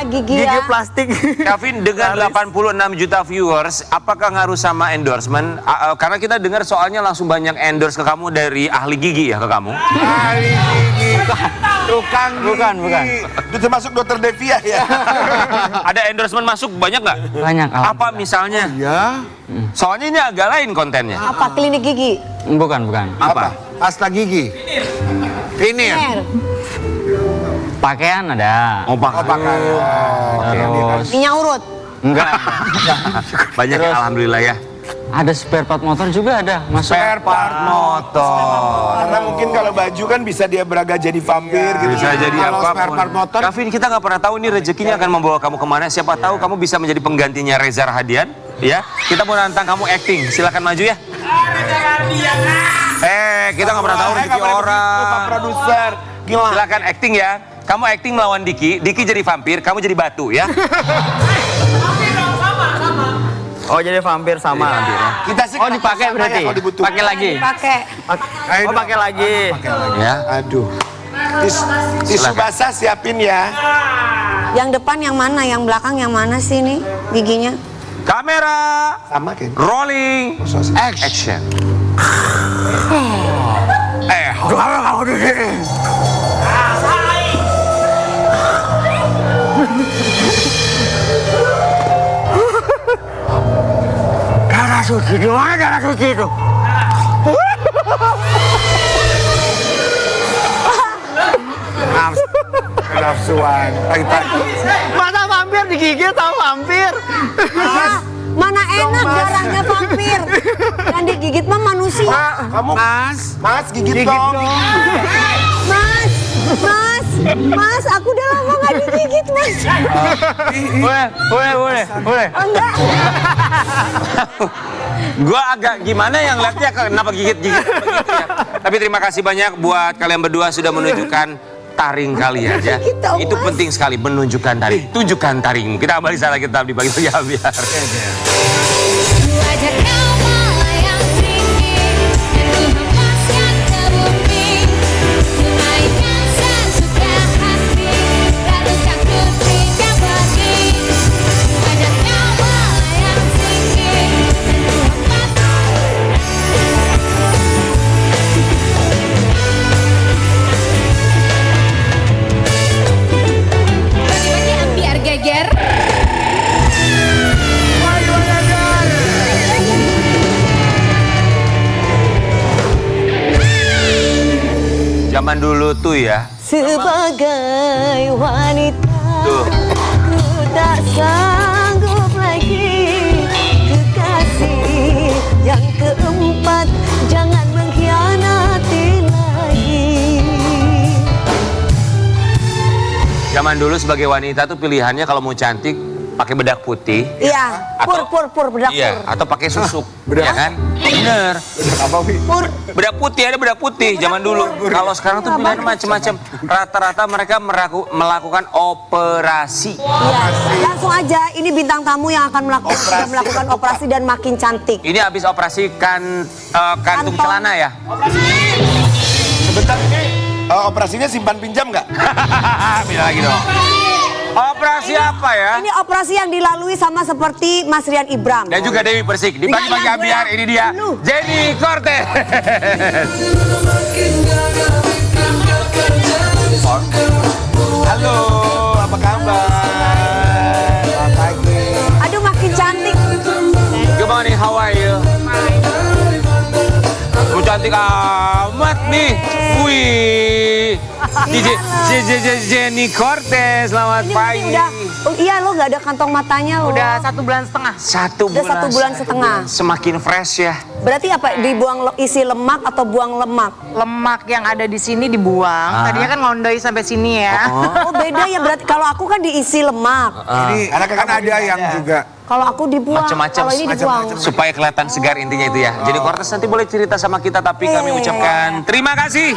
C: gigi ya.
E: plastik.
A: Kelvin dengan 86 juta viewers, apakah ngaruh sama endorsement? Karena kita dengar soalnya langsung banyak endorse ke kamu dari ahli gigi ya ke kamu.
D: Ahli gigi. Tukang gigi.
G: Bukan.
D: Itu termasuk dokter Devia ya.
A: Ada endorsement masuk banyak nggak?
G: Banyak.
A: Apa misalnya?
F: Ya.
A: Soalnya ini agak lain kontennya.
C: Apa klinik gigi?
G: Bukan.
A: Apa?
F: Pasta gigi.
A: Ini.
G: Pakaian ada.
A: Oh, pakaian.
G: Terus
C: Minyak urut.
G: enggak.
A: Banyak ya, alhamdulillah ya.
G: Ada spare part motor juga ada. Masuk.
A: Spare part motor.
D: Karena mungkin kalau baju kan bisa dia beraga jadi vampir gitu.
A: Bisa jadi
F: Kalau
A: apa?
F: spare part motor.
A: Kelvin, kita nggak pernah tahu ini rezekinya akan membawa kamu kemana. Siapa tahu kamu bisa menjadi penggantinya Reza Rahadian. Ya, kita mau nantang kamu acting. Silakan maju ya. Kita nggak pernah tahu rezeki
D: Pak
A: orang.
D: produser. Gila.
A: Silakan acting ya. Kamu acting melawan Diki. Diki jadi vampir, kamu jadi batu ya.
E: Oh jadi vampir sama.
D: Kita sih
G: Oh dipakai
D: sama
G: berarti.
D: ya kalau dibutuhkan.
G: Pakai lagi.
C: Pakai.
E: Oh pakai lagi.
A: Ya.
D: Aduh. Tisu basah siapin ya.
C: Yang depan yang mana? Yang belakang yang mana sih ini giginya?
A: Kamera.
D: Sama kan?
A: Rolling. Action.
F: Darah suci, di mana darah suci itu? Nafsuan, pagi-pagi.
E: Masa vampir digigit sama vampir?
C: Ya, mana enak darahnya vampir. Yang digigit mah manusia.
D: Kamu, Mas, gigit dong.
C: Mas, aku udah lama gak digigit, Mas.
G: Boleh.
C: Enggak.
A: Gua agak gimana yang lihatnya kenapa gigit-gigit begitu ya. Tapi terima kasih banyak buat kalian berdua sudah menunjukkan taring kalian ya. Itu penting sekali menunjukkan taring. Tunjukkan taringmu. Kita kembali saat lagi tetap di Pagi Pagi Ambiar.
H: Wajah kau melayang tinggi dan ku hempaskan ke bumi. Tunaikan sesuka hati, lalu kau tinggal pergi. Wajah kau melayang tinggi dan ku hempaskan. Pagi-pagi ambiar geger.
A: Zaman dulu tuh ya.
C: Sebagai wanita,
A: Tuh.
C: ku tak sanggup lagi. Kekasih yang keempat, jangan mengkhianati lagi.
A: Zaman dulu sebagai wanita tuh pilihannya kalau mau cantik pakai bedak putih.
C: Iya, pur, bedak
A: Iya,
C: pur.
A: atau pakai susuk. Ya kan? Bener.
C: Pur.
A: Bedak putih ada bedak putih zaman dulu. Kalau sekarang tuh pilihan macam-macam. Rata-rata mereka melakukan operasi.
C: Iya, langsung aja. Ini bintang tamu yang akan melakukan operasi dan makin cantik.
A: Ini habis operasi kantung
C: Kantong.
A: celana ya?
D: Sebentar ini operasinya simpan pinjam nggak?
A: Bila lagi dong. Operasi apa ya?
C: Ini operasi yang dilalui sama seperti Mas Rian Ibram.
A: Dan juga Dewi Persik. Di Pagi Pagi Ambiar ini dia
C: Dulu.
A: Jenny Cortez.
D: Halo, apa kabar? Selamat pagi.
C: Aduh, makin cantik.
A: Good morning, how are you? Lu cantik amat nih. Wih. Jenny Cortez, selamat
C: Ini
A: pagi.
C: udah, oh iya lo nggak ada kantong matanya lo.
B: Udah 1,5 bulan.
C: Udah 1 bulan setengah.
A: Semakin fresh ya.
C: Berarti apa? Dibuang isi lemak atau buang lemak?
B: Lemak yang ada di sini dibuang. Tadinya kan ngondoi sampai sini ya.
C: Oh beda ya berarti. Kalau aku kan diisi lemak.
F: Ini kan ada yang juga
C: Kalau aku dibuang.
A: Macam-macam.
C: Kalau ini dibuang.
A: Supaya kelihatan segar intinya itu ya. Jenny Cortez nanti boleh cerita sama kita tapi kami ucapkan terima kasih.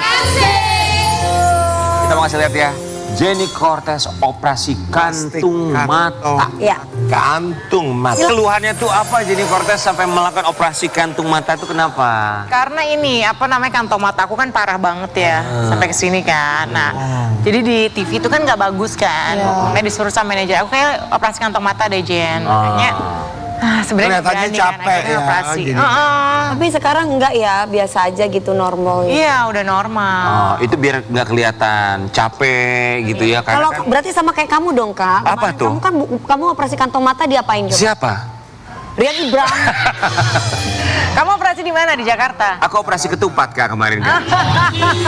A: Kita mau kasih lihat ya. Jenny Cortez operasi kantung mata.
C: Iya.
D: Kantung mata.
A: Keluhannya tuh apa Jenny Cortez sampai melakukan operasi kantung mata itu kenapa?
B: Karena ini apa namanya kantong mata aku kan parah banget ya sampai ke sini kan. Nah, jadi di TV itu kan nggak bagus kan. Makanya disuruh sama manajer aku kayak operasi kantong mata deh Jen. Makanya sebenarnya nggak
F: Kelihatannya
B: berani kan
F: capek
B: akhirnya
F: ya,
B: operasi.
F: gini.
C: Tapi sekarang enggak ya, biasa aja gitu normal.
B: Iya udah normal.
A: Oh, itu biar nggak kelihatan capek gitu ya.
C: Kalau
A: Karena kan
C: berarti sama kayak kamu dong Kak.
A: Apa
C: Kemarin
A: tuh?
C: Kamu kan kamu operasi kantong mata diapain coba?
A: siapa?
C: Rian Ibram.
B: Kamu operasi di mana di Jakarta?
A: Aku operasi ketupat Kak kemarin kan.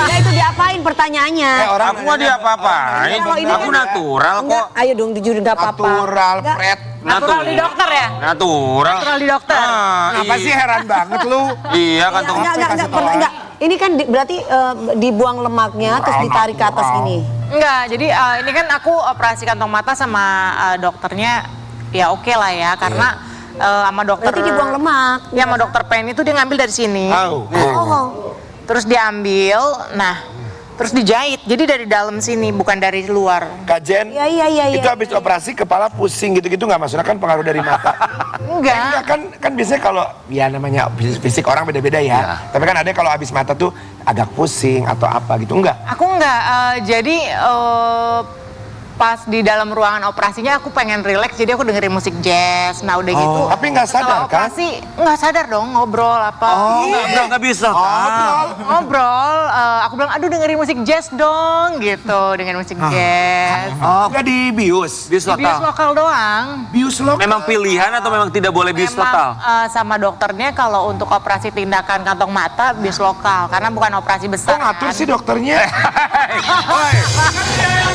C: Ya itu diapain pertanyaannya?
A: Aku nggak diapa-apain.
C: Kalau ini
A: Aku
C: kan-
A: natural
C: Enggak,
A: kok.
C: ayo dong jujur nggak apa-apa.
F: natural,
C: Enggak.
F: Fred.
B: Natural di dokter ya?
A: Natural.
B: Natural di dokter.
F: Apa sih heran banget lu?
A: Iya kan tuh.
C: Enggak. Ini kan berarti dibuang lemaknya terus ditarik ke atas ini.
B: Enggak, jadi ini kan aku operasi kantong mata sama dokternya ya oke lah ya karena sama dokter
C: Berarti dibuang lemak.
B: ya sama dokter Pen itu dia ngambil dari sini.
C: Oh.
B: Terus diambil, nah terus dijahit. Jadi dari dalam sini bukan dari luar.
D: Kak Jen,
C: Iya.
D: itu habis operasi kepala pusing gitu-gitu nggak maksudnya kan pengaruh dari mata.
B: Enggak.
D: kan biasanya kalau ya namanya fisik orang beda-beda ya. Tapi kan ada kalau habis mata tuh agak pusing atau apa gitu enggak?
B: Aku enggak. Jadi pas di dalam ruangan operasinya aku pengen relax, jadi aku dengerin musik jazz. Nah udah gitu.
D: Tapi nggak sadar,
B: setelah operasi, nggak sadar dong, ngobrol apa.
A: Nggak bisa.
B: Ngobrol, aku bilang, aduh dengerin musik jazz dong, gitu. Dengerin musik jazz.
D: Nggak dibius.
A: Bius
B: Di bius
A: total.
B: lokal doang.
D: Bius lo.
A: Memang pilihan atau memang tidak boleh bius
B: Memang,
A: total?
B: sama dokternya kalau untuk operasi tindakan kantong mata bius lokal, karena bukan operasi
D: Kok
B: besar.
D: ngatur
B: kan.
D: sih dokternya?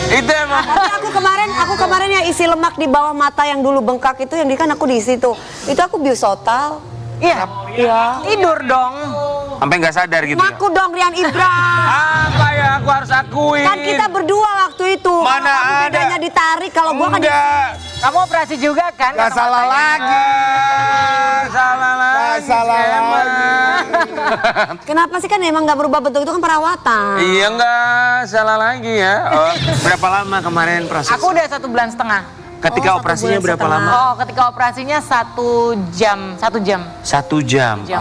A: Itu emang.
C: Tapi aku kemarin yang isi lemak di bawah mata yang dulu bengkak itu yang kan aku di situ. Itu aku bius total.
B: Iya. Tidur dong.
A: Sampai nggak sadar gitu ya?
C: Ngaku dong Rian Ibra.
A: Apa ya aku harus akuin?
C: Kan kita berdua waktu itu.
A: Mana
C: Kalau aku
A: ada.
C: bedanya ditarik, kalau gua kan
A: Enggak.
B: Kamu operasi juga kan?
D: Nggak
B: kantong
D: salah
B: matanya?
D: lagi.
A: Salah lagi.
D: Nggak salah
A: emang.
C: Kenapa sih kan emang nggak berubah bentuk itu kan perawatan.
A: Iya nggak salah lagi ya. Oh, berapa lama kemarin proses?
B: Aku udah 1,5 bulan.
A: Ketika
C: Oh, 1
A: operasinya
C: bulan
A: berapa
C: setengah.
A: lama?
B: Oh, ketika operasinya 1 jam.
A: 1 jam.
B: Jam.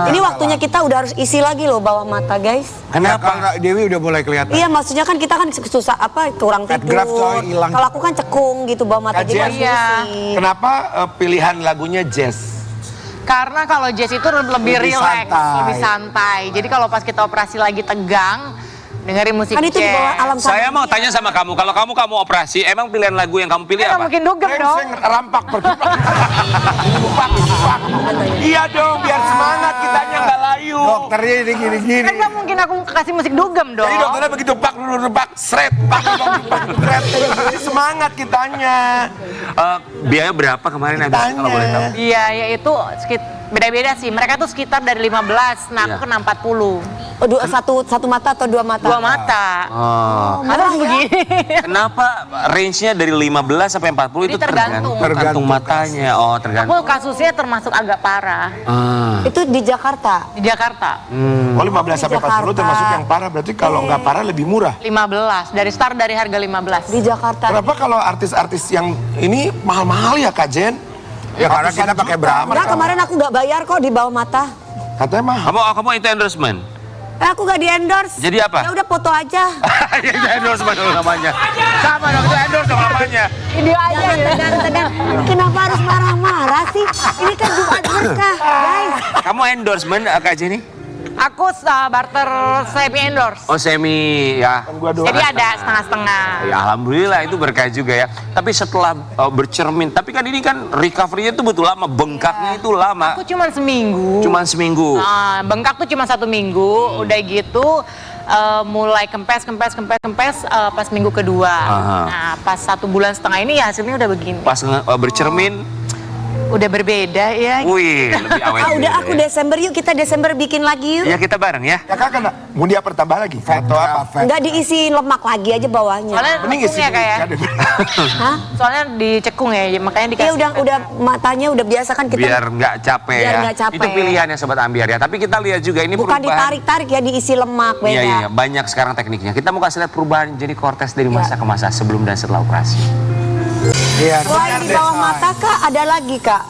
C: Ini waktunya kita udah harus isi lagi loh bawah mata guys.
F: Kenapa? Dewi udah mulai kelihatan.
C: Iya maksudnya kan kita kan susah kurang
F: Fat
C: tidur.
F: graft soalnya hilang.
C: Kalau aku kan cekung gitu bawah mata jadi
D: Kajian.
C: harus
B: Iya.
C: isi.
D: Kenapa pilihan lagunya jazz?
B: Karena kalau jazz itu lebih
F: Lebih
B: relax,
F: santai.
B: lebih santai. Jadi kalau pas kita operasi lagi tegang, dengerin musik
C: Kan itu di bawah
B: jazz.
C: alam
A: Saya mau
C: sadar.
A: tanya sama kamu, kalau kamu operasi, emang pilihan lagu yang kamu pilih
B: Nggak
A: apa?
B: mungkin dugem dong.
D: Saya rampak bergerak. Dupak. Iya dong, biar semangat kitanya nggak layu.
F: Dokternya ini gini-gini.
B: Kan nggak mungkin aku kasih musik dugem dong.
D: Jadi dokternya begitu pak, seret, seret. Jadi semangat kitanya.
A: Biaya berapa kemarin habis kalau boleh tahu?
B: Iya, yaitu beda-beda sih. Mereka tuh sekitar dari 15, nah aku
A: Iya.
B: kena 40.
C: Oh, satu mata atau dua mata?
B: Dua mata.
A: Oh.
B: Harus begini.
A: Kenapa range-nya dari 15 sampai 40 itu
B: Ini tergantung.
A: tergantung matanya? Oh, tergantung.
B: Aku kasusnya termasuk agak parah
A: Ah.
C: Itu di Jakarta.
B: di Jakarta.
D: Oh 15 sampai 40
C: Jakarta.
D: termasuk yang parah, berarti kalau nggak parah lebih murah.
B: 15, dari start dari harga 15.
C: Di Jakarta.
D: Kenapa kalau artis-artis yang ini mahal-mahal ya Kak Jen?
F: Ya karena kita pakai berapa?
C: Enggak, kemarin aku nggak bayar kok di bawah mata.
D: Katanya mahal.
A: Kamu itu endorsement?
C: Aku nggak di endorse.
A: Jadi apa?
C: Ya udah foto aja.
A: Ya, itu endorsement dong namanya. Sama dong, itu endorse dong namanya.
B: Video aja
C: Jangan
B: ya.
C: tegang-tegang. Kenapa harus marah-marah sih? Ini kan Jumat berkah, guys.
A: Kamu endorsement Kak Jenny?
B: Aku barter semi endorse.
A: Oh semi ya.
D: Gua doang.
B: Jadi ada setengah-setengah.
A: Ya alhamdulillah itu berkah juga ya. Tapi setelah bercermin, tapi kan ini kan recovery-nya itu betul lama, bengkaknya itu lama.
B: Aku cuma seminggu.
A: Cuman seminggu.
B: Bengkak tuh cuma 1 minggu. Udah gitu mulai kempes pas minggu kedua.
A: Aha.
B: Nah pas 1,5 bulan ini ya hasilnya udah begini.
A: Pas bercermin,
B: Udah berbeda ya.
A: wih lebih awet.
C: Ah, udah
A: gitu
C: aku
A: ya.
C: Desember yuk, kita Desember bikin lagi yuk.
A: Ya kita bareng ya.
D: Ya Kak, mau dia pertambah lagi? Foto apa?
C: Enggak diisi lemak lagi aja bawahnya.
B: Soalnya
D: Mending isi
B: cekung ya kayak.
C: Hah?
B: Soalnya dicekung ya, makanya
C: Iya
B: dikasih.
C: udah matanya udah biasa kan kita.
A: Biar nggak capek
C: Biar
A: ya.
C: nggak capek.
A: Itu pilihannya Sobat Ambiar ya. Tapi kita lihat juga ini
C: Bukan
A: perubahan.
C: ditarik-tarik ya, diisi lemak beda.
A: Iya, banyak sekarang tekniknya. Kita mau kasih lihat perubahan Jenny Cortez dari masa ke masa sebelum dan setelah operasi.
F: Iya.
C: Selain di bawah mata kak, ada lagi kak?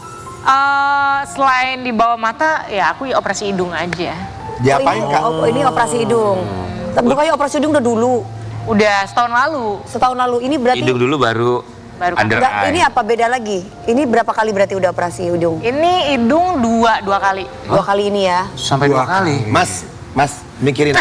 B: Selain di bawah mata, ya aku operasi hidung aja.
D: Diapain Kak?
C: Ini operasi hidung. Bukannya operasi hidung udah dulu,
B: Udah setahun lalu.
C: setahun lalu. Ini berarti
A: Hidung dulu baru
B: Baru
A: under
C: Enggak,
A: eye.
C: ini apa beda lagi? Ini berapa kali berarti udah operasi hidung?
B: Ini hidung dua kali.
C: 2 kali ini ya.
A: Sampai 2 kali.
D: Mas, mikirin.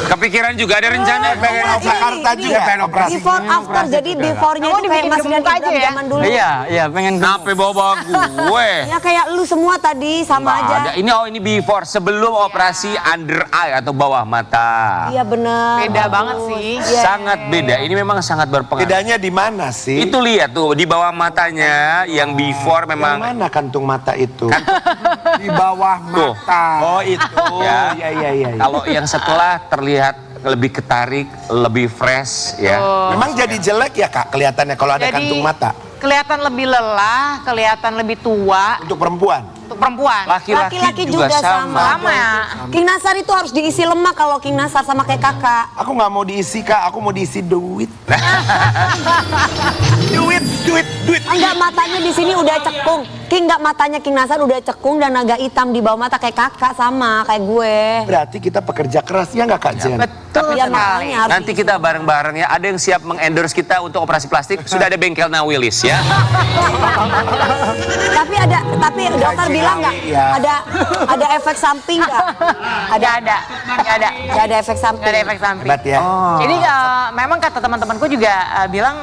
A: Kepikiran juga ada rencana
D: pengen
C: Ini,
D: Jakarta
C: ini
D: juga
C: ya.
D: pengen operasi.
C: Before after, jadi before-nya
B: Kamu
C: itu kayak
B: dibikin
C: Mas Rian
B: gemuk aja
C: Ibram
B: ya?
C: zaman dulu.
G: Iya, pengen
A: Kenapa bawa-bawa gue?
C: Ya kayak lu semua tadi sama
A: Nggak
C: aja.
A: ada. Ini before sebelum operasi under eye atau bawah mata.
C: Iya benar.
B: Beda banget sih.
C: Iya.
A: Sangat beda. Ini memang sangat berpengaruh.
D: Bedanya di mana sih?
A: Itu lihat tuh di bawah matanya yang before
D: Yang
A: memang
D: mana kantung mata itu?
F: Di bawah
A: Tuh.
F: mata.
D: Oh itu.
A: Ya.
D: Iya.
A: kalau yang setelah terlihat lebih ketarik, lebih fresh ya.
D: Memang jadi jelek ya Kak kelihatannya kalau ada
B: Jadi
D: kantung mata
B: kelihatan lebih lelah, kelihatan lebih tua
D: untuk perempuan.
B: untuk perempuan.
A: Laki-laki juga, sama.
B: Sama ya.
C: King Nasar itu harus diisi lemak kalau King Nasar sama kayak kakak.
D: Aku nggak mau diisi Kak, aku mau diisi duit. duit Duit.
C: Enggak, matanya di sini udah cekung. King enggak, matanya King Nasan udah cekung dan agak hitam di bawah mata kayak kakak sama kayak gue.
D: Berarti kita pekerja keras ya nggak Kak Jen?
B: Betul
C: Ya,
B: sekali.
C: makanya harus
A: Nanti kita bareng-bareng ya. Ada yang siap mengendorse kita untuk operasi plastik. Sudah ada bengkel Nawilis ya.
C: Tapi dokter bilang nggak
F: ya.
C: ada efek samping nggak?
B: Nggak ada.
C: Nggak ada efek samping.
B: Nggak ada efek samping.
D: Hebat ya.
B: Jadi memang kata teman-temanku juga bilang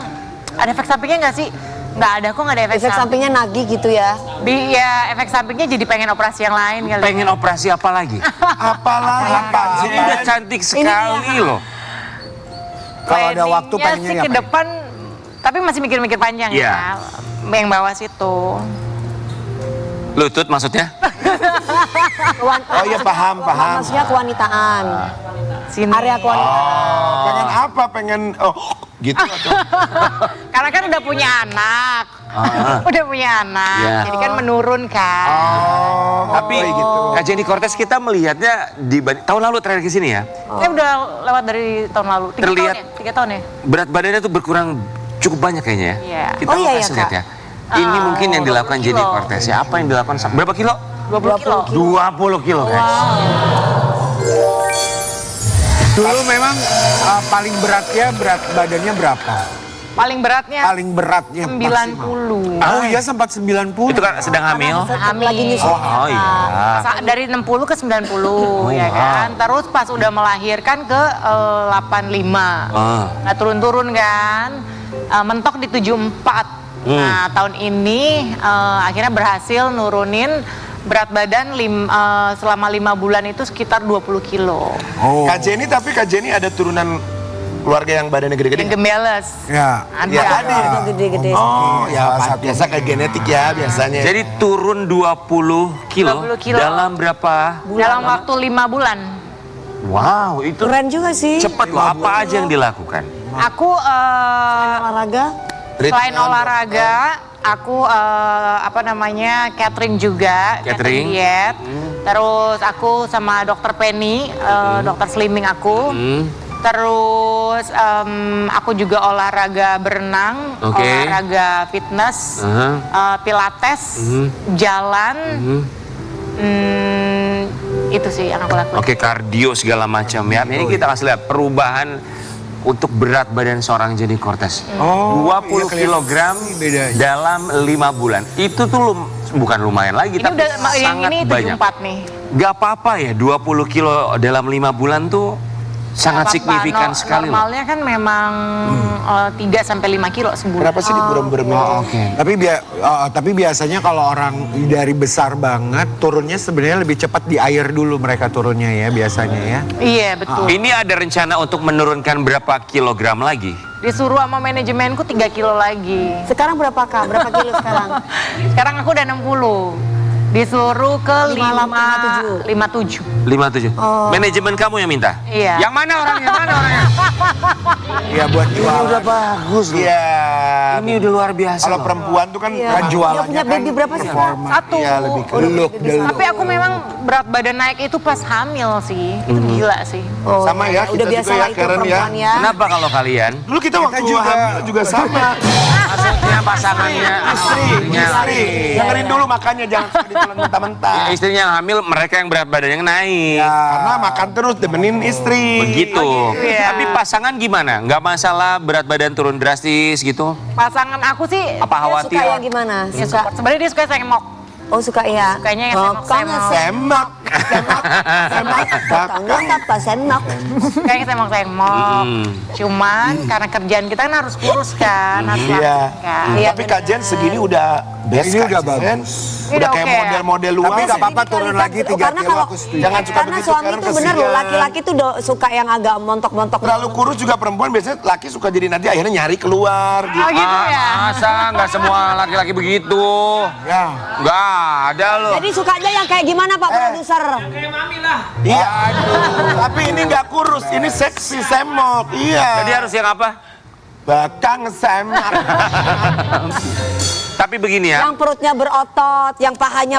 B: ada efek sampingnya nggak sih? Nggak ada kok, nggak ada efek,
C: Efek sampingnya nagih gitu ya.
B: Ya efek sampingnya jadi pengen operasi yang lain kali.
A: Pengen operasi apa lagi?
D: Apalagi Kak Jen?
A: Ini udah cantik sekali loh.
F: Kalau ada waktu
B: Planningnya
F: pengennya
B: sih ke
F: ngapain?
B: depan, tapi masih mikir-mikir panjang
A: Iya.
B: ya. Yang bawah situ.
A: Lutut maksudnya?
D: Oh iya paham.
C: Maksudnya kewanitaan.
B: Sini.
C: Area kewanitaan.
D: Pengen apa? Pengen gitu atau?
B: Karena kan udah punya anak. Udah punya anak.
A: Iya.
B: Jadi kan menurun kan.
A: Tapi
D: gitu.
A: Kak Jenny Cortez kita melihatnya di tahun lalu terakhir ke sini ya.
B: Udah lewat dari tahun lalu. 3
A: Terlihat-
B: tahun ya? 3 tahun ya?
A: Berat badannya tuh berkurang cukup banyak kayaknya ya.
B: Iya.
A: Kita
C: Oh, iya,
A: mau
C: iya,
A: kasih lihat
C: Kak.
A: ya. Ini mungkin yang dilakukan
B: 20
A: Jenny
B: kilo.
A: Cortez ya. Apa yang dilakukan? Berapa kilo?
B: 20 kilo.
A: 20 kilo guys.
F: Dulu memang paling beratnya berat badannya berapa?
B: Paling beratnya
F: Paling beratnya maksimal.
B: 90.
F: Oh iya sempat 90.
A: Itu kan sedang hamil.
B: Hamil.
C: Lagi nyusul.
A: Oh iya.
B: Dari 60 ke 90 ya kan. Terus pas udah melahirkan ke 85. Nggak turun-turun kan. Mentok di 74. Nah tahun ini akhirnya berhasil nurunin berat badan selama 5 bulan itu sekitar 20 kilo.
F: Oh.
D: Kak Jenny, tapi Kak Jenny ada turunan keluarga yang badannya gede-gede?
B: Yang gembeles.
F: Ya.
B: Ada.
D: Ya, ada.
C: Gede-gede.
D: Oh ya biasa kayak genetik ya biasanya.
A: Jadi turun 20 kilo,
B: 20 kilo.
A: dalam berapa?
B: Dalam waktu 5 bulan.
A: Wow, itu
C: Keren juga sih.
A: cepat loh. Apa aja yang dilakukan?
B: Aku
C: Olahraga.
B: selain olahraga, aku catering juga,
A: Catering.
B: diet. Terus aku sama dokter Penny, dokter slimming aku. Terus aku juga olahraga berenang,
A: Oke.
B: olahraga fitness, pilates, jalan. Itu sih yang aku lakukan.
A: Oke, kardio segala macam ya. Ini kita kasih lihat perubahan untuk berat badan seorang Jenny Cortez. 20 kilogram
F: bedanya.
A: dalam 5 bulan. Itu tuh bukan lumayan lagi,
B: Ini
A: tapi
B: udah yang
A: sangat
B: ini
A: banyak.
B: 74 nih.
A: Gak apa-apa ya, 20 kilo dalam 5 bulan tuh sangat
B: Apa-apa.
A: signifikan sekali loh.
B: Normalnya kan memang 3 sampai 5 kilo sebulan.
D: Kenapa sih diburem-buremin?
F: Tapi biasanya kalau orang dari besar banget turunnya sebenarnya lebih cepat di air dulu mereka turunnya ya biasanya ya.
B: Iya betul.
A: Ini ada rencana untuk menurunkan berapa kilogram lagi?
B: Disuruh sama manajemenku 3 kilo lagi.
C: Sekarang berapa Kak? Berapa kilo sekarang?
B: Sekarang aku udah 60. Disuruh ke 57.
A: 57. Manajemen kamu yang minta?
B: Iya.
A: Yang mana orangnya? Mana orangnya?
F: Iya buat jualan.
A: bagus loh.
D: Iya.
A: Ini udah luar biasa
D: Kalau
A: loh.
D: perempuan tuh kan
F: Kan
C: Dia
F: jualannya
C: punya baby berapa sih?
F: performa.
B: Satu.
F: Iya lebih ke look the look.
B: Tapi aku memang berat badan naik itu pas hamil sih. Itu gila sih.
C: Oh,
D: Sama ya, kita
C: udah
D: juga
C: biasa
D: ya,
C: lah itu
D: Karen ya.
C: perempuan ya.
A: Kenapa kalau kalian?
D: dulu kita waktu
F: juga.
D: hamil juga sama.
A: Maksudnya pasangannya, istrinya.
D: Dengerin dulu makannya jangan suka ditelan mentah-mentah.
A: Istrinya yang hamil, mereka yang berat badannya naik.
D: Karena makan terus demenin istri.
A: Begitu.
B: ya.
A: Tapi pasangan gimana? Nggak masalah berat badan turun drastis gitu?
B: Pasangan aku sih
A: Apa
C: Dia
A: khawatir?
C: suka yang gimana?
B: ya
C: Suka.
B: sebenarnya dia suka semok.
C: Oh suka ya.
B: Sukanya yang
C: Oh,
B: semok-semok.
D: Semak.
C: Senok apa senok?
B: Kayaknya semok-semok. Cuman karena kerjaan kita kan harus kurus kan, harus
D: Iya.
B: langsing kan.
D: Tapi Kak Jen segini udah best
F: Ini
D: Kak
F: udah
D: Jen.
F: bagus.
D: Udah
B: Udah
D: kayak
B: oke ya?
D: model-model luar.
F: Tapi nggak apa-apa turun lagi 3
C: Karena
F: kilo
C: kalau
F: aku setuju.
D: Jangan suka
C: karena
D: begitu,
C: suami
D: Karen,
C: itu bener loh,
D: kesian.
C: laki-laki tuh suka yang agak montok-montok.
D: Terlalu kurus juga perempuan biasanya laki suka jadi nanti akhirnya nyari keluar gitu.
B: Oh gitu ya.
A: Masa nggak semua laki-laki begitu?
F: Ya.
A: Nggak ada loh.
C: Jadi sukanya yang kayak gimana Pak Produser?
D: Iya. Tapi ini nggak kurus, ini seksi semok. Iya.
A: Jadi harus yang apa?
D: Bakang semak.
A: Tapi begini ya.
C: Yang perutnya berotot, yang pahanya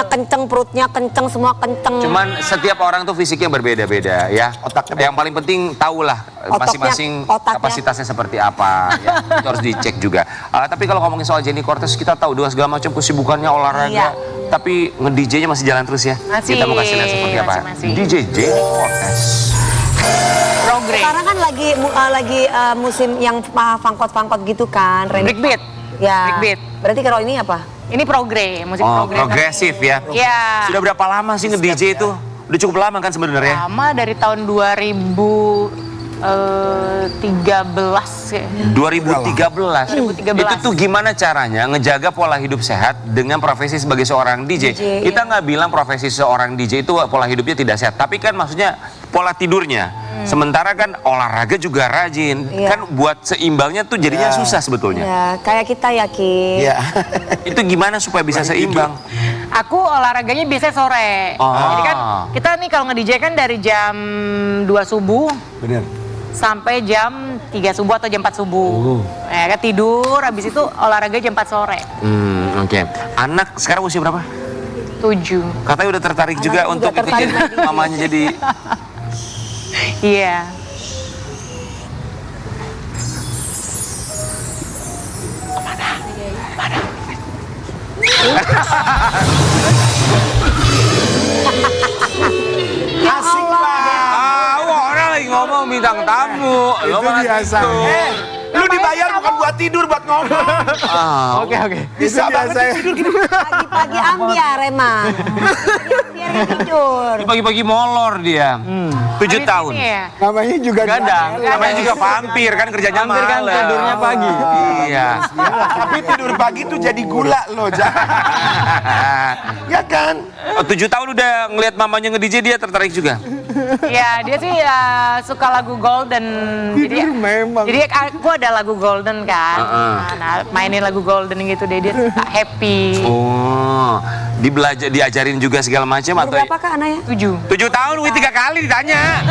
C: kenceng, perutnya kenceng, semua kenceng.
A: Cuman setiap orang tuh fisiknya berbeda-beda ya. Yang paling penting tahulah masing-masing
C: otaknya.
A: kapasitasnya seperti apa. Ya. Itu harus dicek juga. Tapi kalau ngomongin soal Jenny Cortez, kita tahu dua segala macam kesibukannya olahraga.
C: Iya.
A: Tapi nge-DJ-nya masih jalan terus ya.
B: Masih,
A: Kita mau kasih lihat seperti apa.
B: masih.
A: DJ Jenny Cortez.
B: Progress.
C: Sekarang kan lagi musim yang fangkot-fangkot gitu kan.
B: Breakbeat.
C: Ya.
B: Breakbeat.
C: Berarti kalau ini apa?
B: Ini musik
A: Oh,
B: progress.
A: progresif ya.
B: Iya.
A: Sudah berapa lama sih nge-DJ itu? Udah cukup lama kan sebenarnya?
B: Lama dari tahun 2013 ya.
A: 2013.
B: 2013.
A: Itu tuh gimana caranya ngejaga pola hidup sehat dengan profesi sebagai seorang DJ?
C: DJ,
A: Kita nggak bilang profesi seorang DJ itu pola hidupnya tidak sehat, tapi kan maksudnya pola tidurnya. Sementara kan olahraga juga rajin.
C: Iya.
A: Kan buat seimbangnya tuh jadinya susah sebetulnya.
C: Ya, kayak kita ya, Ki.
D: Iya.
A: Itu gimana supaya bisa seimbang?
B: Aku olahraganya biasanya sore.
A: Oh.
B: Jadi kan kita nih kalau nge-DJ kan dari jam 2 subuh
D: Bener.
B: sampai jam 3 subuh atau jam 4 subuh. Ya kan tidur, habis itu olahraga jam 4 sore.
A: Oke. Anak sekarang usia berapa?
B: 7.
A: Katanya udah tertarik juga
C: juga
A: untuk
C: tertarik
A: ikutin
C: lagi.
A: mamanya jadi.
B: Iya.
D: Asik banget.
A: Orang lagi ngomong bintang tamu. Lo malah
F: biasa.
A: gitu.
D: Lu dibayar bukan buat tidur, buat ngomong.
E: Oke.
D: Bisa banget sih tidur gini.
C: Pagi-pagi ambiar emang. Biar dia tidur.
A: Pagi-pagi molor dia. 7 tahun.
B: Ini ya.
F: Namanya juga
E: Gadang.
A: Namanya juga vampir kan kerjanya
E: Vampir kan
A: malam.
E: tidurnya pagi.
A: Iya.
D: Tapi tidur pagi tuh jadi gula loh, ya kan?
A: 7 tahun udah ngelihat mamanya nge-DJ dia tertarik juga.
B: Ya, dia sih suka lagu Golden. Jadi aku ada lagu Golden kan. Nah, mainin lagu Golden gitu deh, dia suka happy.
A: Oh, diajarin juga segala macam
C: Umur
A: atau?
C: berapa Kak anaknya?
B: 7.
A: 7 tahun, Wih 3 kali ditanya.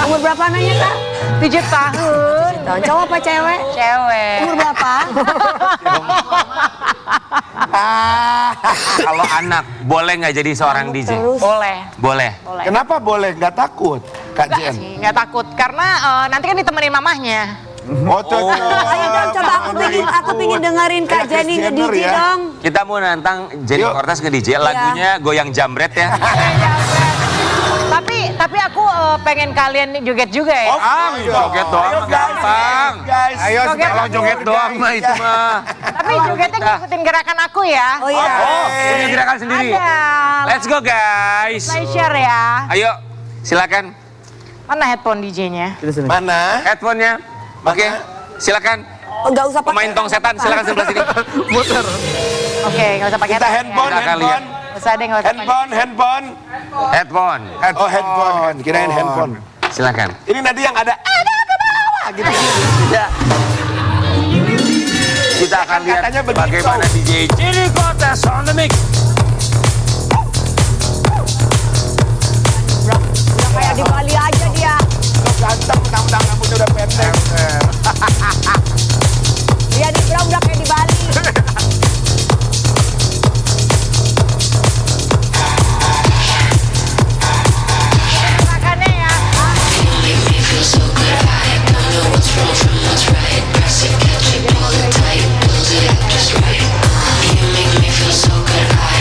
C: Umur berapa anaknya Kak?
B: 7 tahun.
C: Tahun cowok apa cewek?
B: Cewek.
C: Umur berapa?
A: Kalau anak boleh nggak jadi seorang DJ?
C: Terus.
B: Boleh.
A: Boleh.
B: Boleh.
D: Kenapa boleh? Nggak takut, Kak
B: Enggak
D: Jen?
B: sih, nggak takut. Karena nanti kan ditemenin mamahnya.
D: Oh, tuh.
C: Ayo dong coba aku pingin dengerin Kak
D: Kayak
C: Jenny
D: Kris
C: nge-DJ
D: Jenner ya.
C: dong.
A: Kita mau nantang Jenny
D: Yuk.
A: Cortez nge-DJ, lagunya Goyang Jambret ya.
B: Tapi aku pengen kalian joget juga ya.
A: Joget doang
D: Ayo,
A: mah
D: guys.
A: gampang.
D: Guys.
A: Ayo
B: Joget
A: kalau joget doang mah itu mah.
B: Tapi jogetnya ngikutin gerakan aku ya.
C: Oh iya.
A: Oh, punya gerakan sendiri.
B: Ada.
A: Let's go guys.
B: Pleasure ya.
A: Ayo, silakan.
B: Mana headphone DJ-nya?
D: Mana?
A: Headphone-nya. Oke, silakan.
C: Oh, nggak usah pakai.
A: Pemain tong setan, silakan sebelah sini.
B: Oke, nggak usah pakai
D: Kita
B: headphone.
D: handphone,
A: Kita akan lihat.
D: handphone.
B: Nggak usah deh, nggak usah pakai.
D: Handphone.
A: Headphone.
D: Oh, handphone. Kirain handphone.
A: Silakan.
D: Ini nanti yang ada bawah gitu.
A: Kita akan lihat
D: Katanya begitu.
A: bagaimana DJ Jenny Cortez on the mix.
C: Udah kayak di Bali aja dia.
D: Ganteng, mentang-mentang rambutnya udah pendek.
C: Dia di udah kayak di Bali.
B: Gerakannya ya.
H: Just right. You make me feel so good. I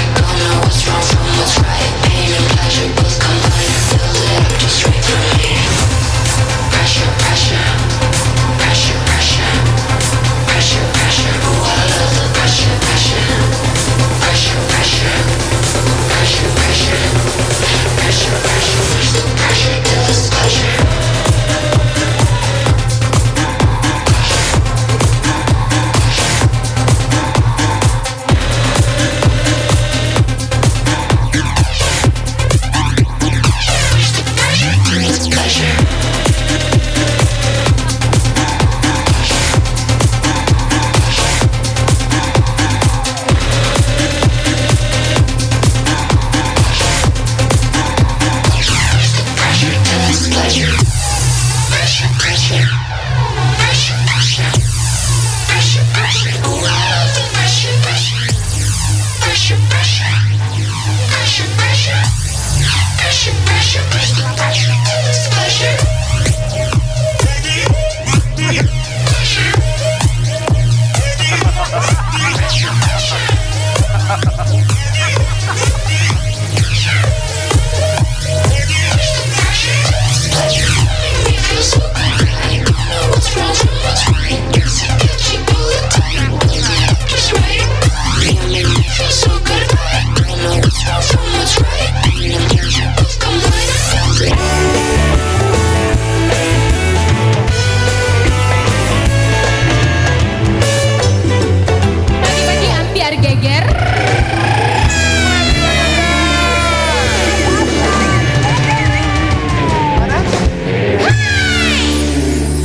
H: Pagi-pagi ambiar geger.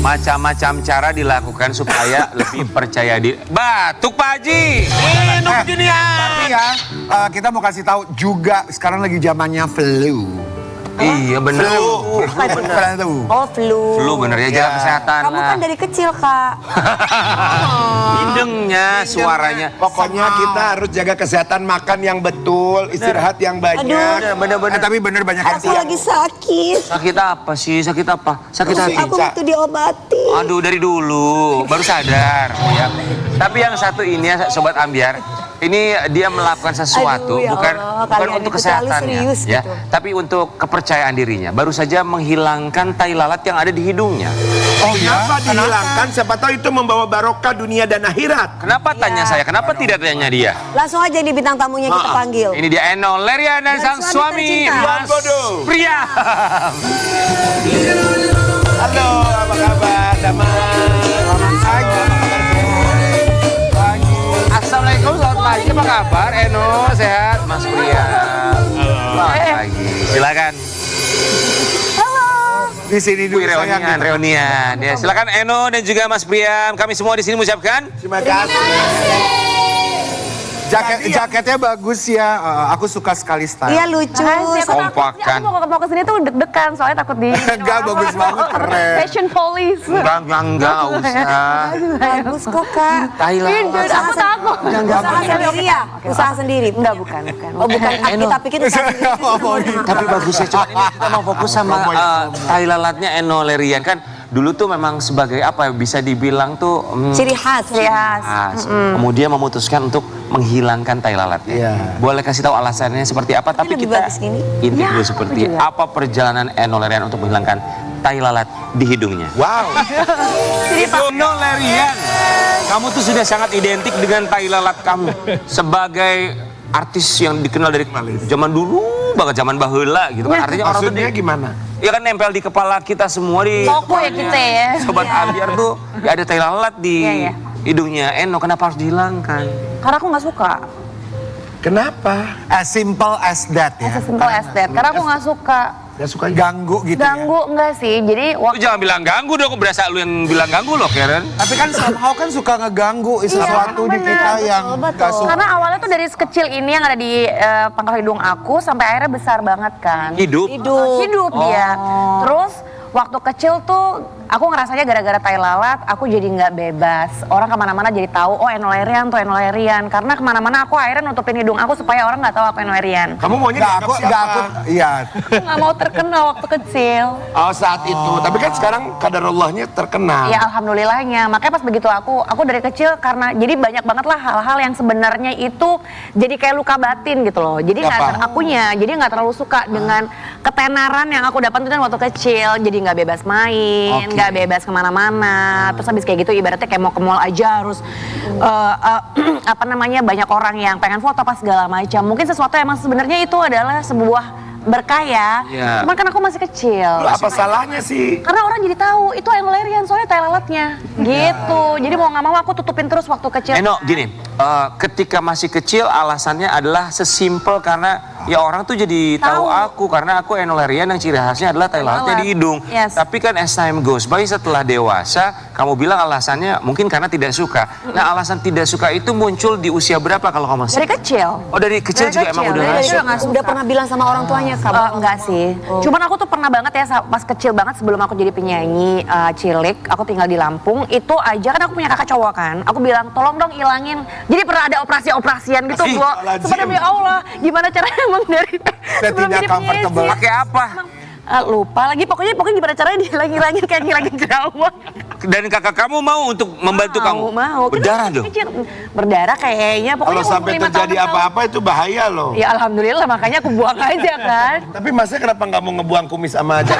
A: Macam-macam cara dilakukan supaya lebih percaya diri. Batuk Pak Haji.
D: Minum ginian.
F: Tapi ya, kita mau kasih tahu juga sekarang lagi zamannya flu.
A: Iya bener.
F: Flu.
C: Oh, flu.
A: Flu bener ya, jaga kesehatan
C: Kamu
A: lah.
C: kan dari kecil, Kak.
A: Hidungnya, suaranya.
D: Pokoknya kita harus jaga kesehatan, makan yang betul, istirahat yang banyak.
C: Aduh.
A: Bener-bener.
F: Tapi bener banyak
C: Aku lagi sakit.
A: Sakit apa sih? Sakit apa? Sakit hati.
C: Aku butuh diobati.
A: Aduh dari dulu, baru sadar. Ya. Tapi yang satu ini ya Sobat Ambiar, ini dia melakukan sesuatu
C: Aduh, ya
A: bukan
C: Allah,
A: bukan
C: kalian
A: untuk
C: itu terlalu
A: kesehatannya,
C: serius
A: ya,
C: gitu.
A: tapi untuk kepercayaan dirinya. Baru saja menghilangkan tai lalat yang ada di hidungnya.
D: Oh kenapa dihilangkan? Siapa tahu itu membawa barokah dunia dan akhirat.
A: Kenapa tanya saya? Kenapa tidak tanya dia?
C: Langsung aja nih bintang tamunya kita panggil.
A: Ini dia Eno Lerian dan sang suami
C: tercinta.
A: Mas Priam.
D: Halo, apa kabar? Damai.
A: Assalamualaikum, selamat pagi. Apa kabar? Eno sehat, Mas Priam. Selamat pagi. Silakan.
F: Di sini dulu
A: Reunian, reunian. Ya, silakan Eno dan juga Mas Priam. Kami semua di sini mengucapkan
D: Terima kasih.
F: Jaketnya bagus ya. Aku suka sekali style.
C: Iya lucu.
A: kompakan.
B: Aku mau kesini tuh deg-degan soalnya takut di
F: Enggak, bagus banget, keren.
B: fashion police.
A: Enggak usah.
C: Bagus kok, Kak.
A: Thailand.
B: Aku takut.
C: Usaha sendiri ya? Usaha sendiri?
B: Enggak, bukan.
C: Oh bukan, kita pikir usaha sendiri.
A: Tapi bagus ya, coba ini kita mau fokus sama tai lalatnya Eno Lerian kan. Dulu tuh memang sebagai apa ya, bisa dibilang tuh
C: Ciri khas.
A: khas. Kemudian memutuskan untuk menghilangkan tai lalatnya.
F: Iya.
A: Boleh kasih tahu alasannya seperti apa? Tapi
C: lebih
A: kita
C: bagus gini.
A: intip dulu seperti apa perjalanan Eno Lerian untuk menghilangkan tai lalat di hidungnya.
D: Wow.
A: Eno Lerian, kamu tuh sudah sangat identik dengan tai lalat kamu sebagai artis yang dikenal dari zaman dulu banget, zaman baheula gitu kan. Artinya orang tuh
D: Maksudnya gimana?
A: ya kan nempel di kepala kita semua di
B: Toko ya kita ya.
A: Sobat Ambiar tuh ya ada tai lalat di
B: Iya, iya.
A: hidungnya Eno. Kenapa harus dihilangkan?
B: Karena aku nggak suka.
D: Kenapa?
F: As simple as that ya.
B: Simple as that. Karena aku nggak suka.
D: Gak suka
F: Ganggu gitu ya.
B: Ganggu enggak sih. Jadi
A: Lu jangan bilang ganggu dong, berasa lu yang bilang ganggu loh Karen.
F: Tapi kan somehow kan suka ngeganggu sesuatu di kita yang gak suka.
B: karena awalnya tuh dari sekecil ini yang ada di pangkal hidung aku sampai akhirnya besar banget kan.
A: Hidup.
B: Hidup dia. Terus waktu kecil tuh aku ngerasanya gara-gara tai lalat aku jadi nggak bebas. Orang kemana-mana jadi tahu oh Eno Lerian tuh Eno Lerian. Karena kemana-mana aku akhirnya nutupin hidung aku supaya orang nggak tahu aku Eno Lerian.
D: Kamu maunya
F: Enggak,
D: dianggap
F: aku,
D: siapa?
F: iya.
B: Aku nggak mau terkenal waktu kecil.
D: Oh saat itu. Tapi kan sekarang kadarallahnya terkenal.
B: Ya alhamdulillahnya. Makanya pas begitu aku dari kecil karena jadi banyak banget lah hal-hal yang sebenarnya itu jadi kayak luka batin gitu loh. Jadi nggak akunya, jadi nggak terlalu suka dengan ketenaran yang aku dapat waktu kecil. Jadi nggak bebas main, nggak bebas kemana-mana. Terus habis kayak gitu ibaratnya kayak mau ke mall aja harus apa namanya banyak orang yang pengen foto apa segala macam. Mungkin sesuatu emang sebenarnya itu adalah sebuah berkah ya.
A: Iya.
B: Cuman kan aku masih kecil.
D: Lu apa salahnya sih?
B: Karena orang jadi tahu itu Eno Lerian soalnya tai lalatnya gitu. Jadi mau nggak mau aku tutupin terus waktu kecil.
A: Eno gini, ketika masih kecil alasannya adalah sesimpel karena ya orang tuh jadi tahu aku karena aku Eno Lerian yang ciri khasnya adalah tai lalatnya di hidung.
B: Yes.
A: Tapi kan as time goes by setelah dewasa, kamu bilang alasannya mungkin karena tidak suka. Nah alasan tidak suka itu muncul di usia berapa kalau kamu masih?
B: Dari kecil.
A: Oh dari kecil juga emang udah
B: dari
A: nggak
B: kecil
A: suka.
B: nggak suka.
C: Udah pernah bilang sama orang tuanya, Kak?
B: Enggak sih. Cuman aku tuh pernah banget ya pas kecil banget sebelum aku jadi penyanyi cilik, aku tinggal di Lampung, itu aja kan aku punya kakak cowok kan. Aku bilang tolong dong ilangin. Jadi pernah ada operasi-operasian gitu, Bu. Sebenarnya ya Allah, gimana caranya
C: emang dari
F: Saya
C: sebelum
F: tidak
C: jadi
F: comfortable.
C: penyaji.
A: Pakai apa?
C: Lupa lagi, pokoknya gimana caranya dihilangin kayak ngilangin jerawat.
A: Dan kakak kamu mau untuk membantu kamu?
C: Mau.
A: Berdarah
C: Kan
A: dong?
C: kecil. Berdarah kayaknya.
D: Kalau
C: Pokoknya
D: sampai
C: umur 5
D: terjadi
C: tahun
D: apa-apa itu bahaya loh.
C: Ya alhamdulillah, makanya aku buang aja kan.
D: Tapi masnya kenapa nggak mau ngebuang kumis sama aja?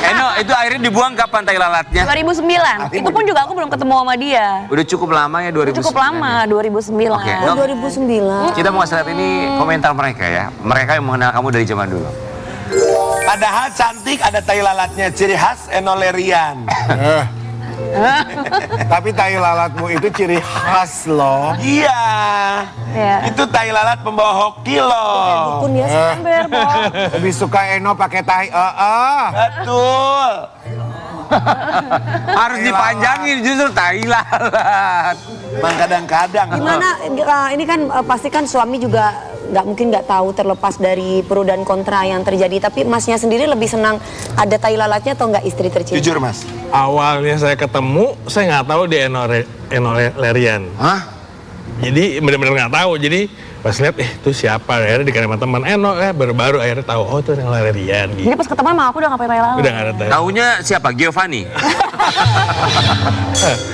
A: Eno, itu akhirnya dibuang kapan tai lalatnya?
C: 2009. Itu pun juga aku belum ketemu sama dia.
A: Udah cukup lama ya 2009.
C: Cukup lama, 2009.
A: Oke,
C: Oh,
A: Nok.
C: 2009.
A: Kita mau lihat ini komentar mereka ya. Mereka yang mengenal kamu dari zaman dulu.
D: Padahal cantik ada tai lalatnya, ciri khas Enolerian.
F: Tapi tai lalatmu itu ciri khas loh.
D: Iya.
C: Ya.
D: Itu tai lalat pembawa hoki loh.
C: Pun dia sember, Bo.
F: Lebih suka Eno pakai tai
D: Betul.
A: Harus dipanjangin justru tai lalat.
D: Emang kadang-kadang.
C: Gimana, ini kan pasti kan suami juga mungkin nggak tahu terlepas dari pro dan kontra yang terjadi. Tapi masnya sendiri lebih senang ada tai lalatnya atau nggak istri tercinta?
D: Jujur mas.
I: Awalnya saya ketemu, saya nggak tahu dia Enolerian.
A: Hah?
I: Jadi benar-benar nggak tahu. Jadi pas lihat, itu siapa? Akhirnya dikasih sama teman baru-baru akhirnya tahu, oh itu Enolerian. Gitu.
C: Jadi pas ketemu sama aku udah ngapain tai lalat?
I: Udah nggak ada tahu.
A: Taunya siapa? Giovanni?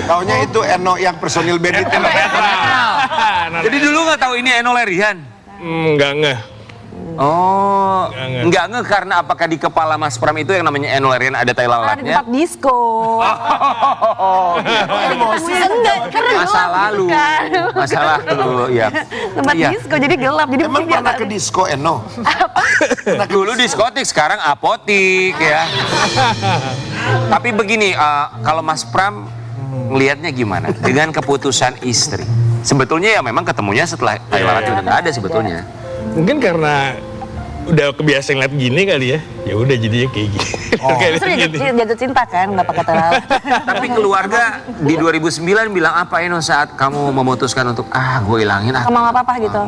D: Taunya itu Eno yang personil band itu.
A: Jadi dulu nggak tahu ini Enolerian?
I: Nggak ngeh.
A: Oh,
I: Nggak.
A: nggak ngeh karena apakah di kepala Mas Pram itu yang namanya Enolerian ada tai
C: Di
A: lalatnya?
C: tempat disco. Enggak, karena
A: Masa
C: gelap
A: lalu,
C: gitu kan.
A: masa lalu, ya.
C: Tempat
A: Iya.
C: disco jadi gelap. Jadi
D: Emang
C: mungkin dia
D: pernah
C: nggak-
D: ke disco Eno?
A: Dulu diskotik, sekarang apotik ya. Tapi begini, kalau Mas Pram ngelihatnya gimana dengan keputusan istri? Sebetulnya ya memang ketemunya setelah tai lalat udah nggak ada sebetulnya.
I: Mungkin karena udah kebiasa ngeliat gini kali ya. Ya udah jadinya kayak gini. Kayak
C: Justru
I: gini.
C: jatuh cinta kan, nggak pakai tai lalat.
A: Tapi keluarga di 2009 bilang apa Eno saat kamu memutuskan untuk gue ilangin
C: Sama nggak apa-apa gitu.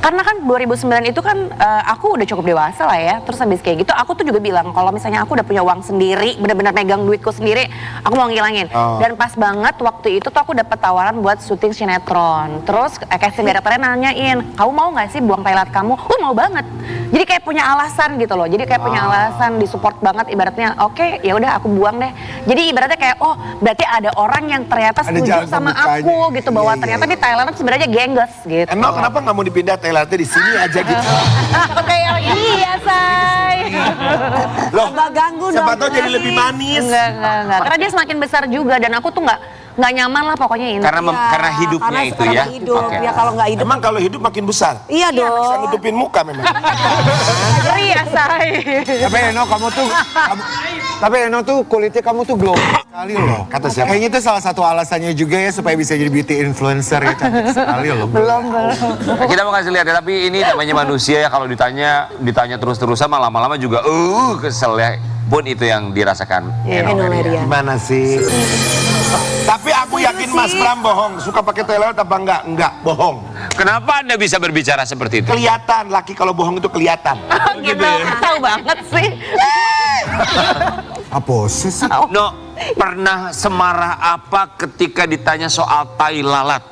C: Karena kan 2009 itu kan aku udah cukup dewasa lah ya. Terus habis kayak gitu aku tuh juga bilang kalau misalnya aku udah punya uang sendiri, benar-benar megang duitku sendiri, aku mau ngilangin. Dan pas banget waktu itu tuh aku dapat tawaran buat syuting sinetron. Terus casting directornya nanyain, kamu mau nggak sih buang tai lalat kamu? Mau banget. Jadi kayak punya alasan gitu loh. Jadi kayak punya alasan, disupport banget ibaratnya. Oke, ya udah aku buang deh. Jadi ibaratnya kayak berarti ada orang yang ternyata
F: Ada
C: setuju
F: jalan
C: sama
F: pembukanya.
C: aku gitu bahwa
F: Iya,
C: ternyata di Thailand sebenarnya gengges gitu.
D: Eno kenapa nggak mau dipindah tai lalatnya di sini aja gitu?
C: Oke, iya say.
D: Loh,
C: Nggak ganggu dong.
D: siapa tahu jadi lebih manis.
C: Enggak. Karena dia semakin besar juga dan aku tuh nggak nyaman lah pokoknya ini.
A: karena hidupnya itu ya.
C: Hidup.
A: Oke.
C: Ya kalau nggak hidup.
D: Emang kalau hidup makin besar?
C: Iya
D: Bisa
C: dong.
D: nutupin muka memang.
C: Ngeri ya say.
F: Tapi Eno tapi Eno tuh kulitnya kamu tuh glowing sekali loh.
D: Kata siapa?
F: Kayaknya itu salah satu alasannya juga ya supaya bisa jadi beauty influencer ya, cantik sekali loh.
C: Belum.
A: Kita mau kasih lihat ya, tapi ini namanya manusia ya, kalau ditanya terus-terusan lama-lama juga kesel ya. Pun itu yang dirasakan
C: Enolerian.
D: Gimana sih? Tapi aku yakin Mas Pram bohong. Suka pakai tai lalat apa enggak? Enggak, bohong.
A: Kenapa Anda bisa berbicara seperti itu?
D: Kelihatan, laki kalau bohong itu kelihatan.
C: Gitu. Tahu banget sih.
F: Apa sih?
A: No, pernah semarah apa ketika ditanya soal tai lalat?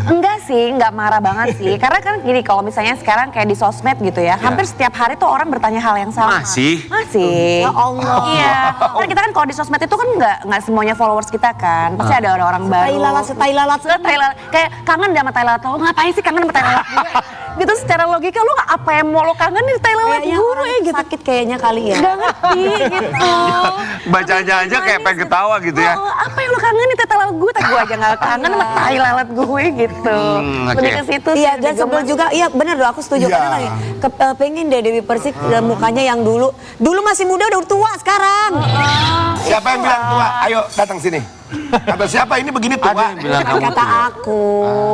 C: Enggak sih, enggak marah banget sih. Karena kan gini, kalau misalnya sekarang kayak di sosmed gitu ya, hampir setiap hari tuh orang bertanya hal yang sama.
A: Masih?
C: Masih. Ya Allah. Iya. Kan kita kan kalau di sosmed itu kan enggak semuanya followers kita kan. Pasti ada orang-orang baru. Tai lalat. Kayak kangen sama tai lalat. Lo ngapain sih kangen sama tai lalat gue? Gitu secara logika lo apa yang mau lo kangen nih tai lalat gue gitu. Sakit kayaknya kali ya. Enggak ngerti gitu.
A: Bacanya aja kayak pengen ketawa gitu ya.
C: Apa yang lo kangen nih tai lalat gue? Gue aja nggak kangen sama tai lalat gue gitu. Lebih ke situ sih.
J: Iya, dan sebel juga, iya benar loh, aku setuju. Karena lagi pengen deh Dewi Persik mukanya yang dulu masih muda udah tua sekarang.
D: Siapa yang bilang tua? Ayo datang sini. Kata siapa ini begini tua?
A: Ada yang bilang kamu
J: Kata
A: tua.
J: aku,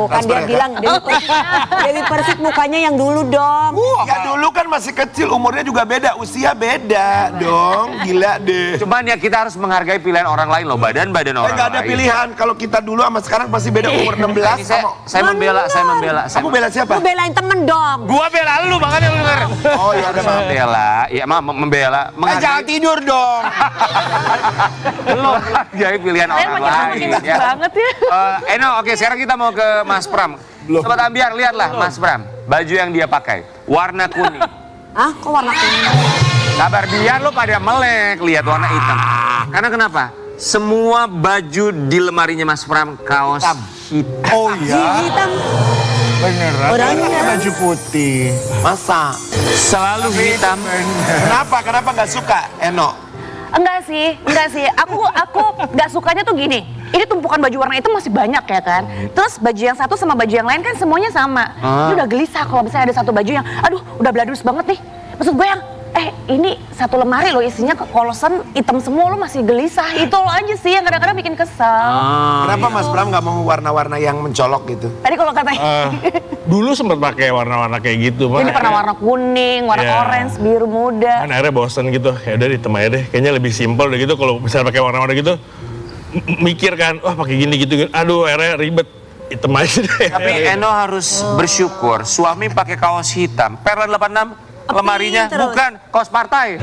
J: kan dia bilang Dewi Persik mukanya yang dulu dong.
D: Ya dulu kan masih kecil, umurnya juga beda, usia beda dong. Gila deh.
A: Cuman ya kita harus menghargai pilihan orang lain loh, badan orang
D: Nggak ada
A: lain.
D: pilihan. Kalau kita dulu sama sekarang pasti beda umur 16
A: Ini saya membela.
D: Kamu bela siapa?
J: Aku belain temen dong.
A: Gua bela lu, makanya lu denger.
D: Oh ya udah maaf.
A: Membela, ya membela.
D: Jangan tidur dong.
A: Lu menghargai pilihan orang
C: Kalian makin lucu banget ya.
A: Eno, oke sekarang kita mau ke Mas Pram. Sobat Ambiar, lihatlah Mas Pram. Baju yang dia pakai, warna kuning.
J: Ah, kok warna kuning?
A: Sabar, biar lo pada melek lihat warna hitam. Karena kenapa? Semua baju di lemarinya Mas Pram kaos hitam.
F: Oh iya.
J: Hitam.
F: Beneran.
J: Orangnya.
F: Baju putih.
D: Masa?
A: Selalu hitam.
D: Kenapa nggak suka, Eno?
C: Enggak sih. Aku nggak sukanya tuh gini. Ini tumpukan baju warna itu masih banyak ya kan. Terus baju yang satu sama baju yang lain kan semuanya sama. Ini udah gelisah kalau misalnya ada satu baju yang, aduh udah bladus banget nih. Maksud gue yang, ini satu lemari loh isinya kekolosan hitam semua, lo masih gelisah. Itu lo aja sih yang kadang-kadang bikin kesel.
D: Kenapa Mas Pram nggak mau warna-warna yang mencolok gitu?
C: Tadi kalau katanya,
I: Dulu sempat pakai warna-warna kayak gitu,
C: ini pernah warna kuning, warna
I: Iya.
C: orange, biru muda.
I: Kan akhirnya bosen gitu, ya udah hitam aja deh. Kayaknya lebih simpel deh gitu. Kalau misalnya pakai warna-warna gitu, mikir kan, wah pakai gini gitu. Aduh, akhirnya ribet. Hitam aja deh.
A: Tapi Eno harus bersyukur suami pakai kaos hitam. Perlan 86 lemarinya
J: terus.
A: bukan kaos partai.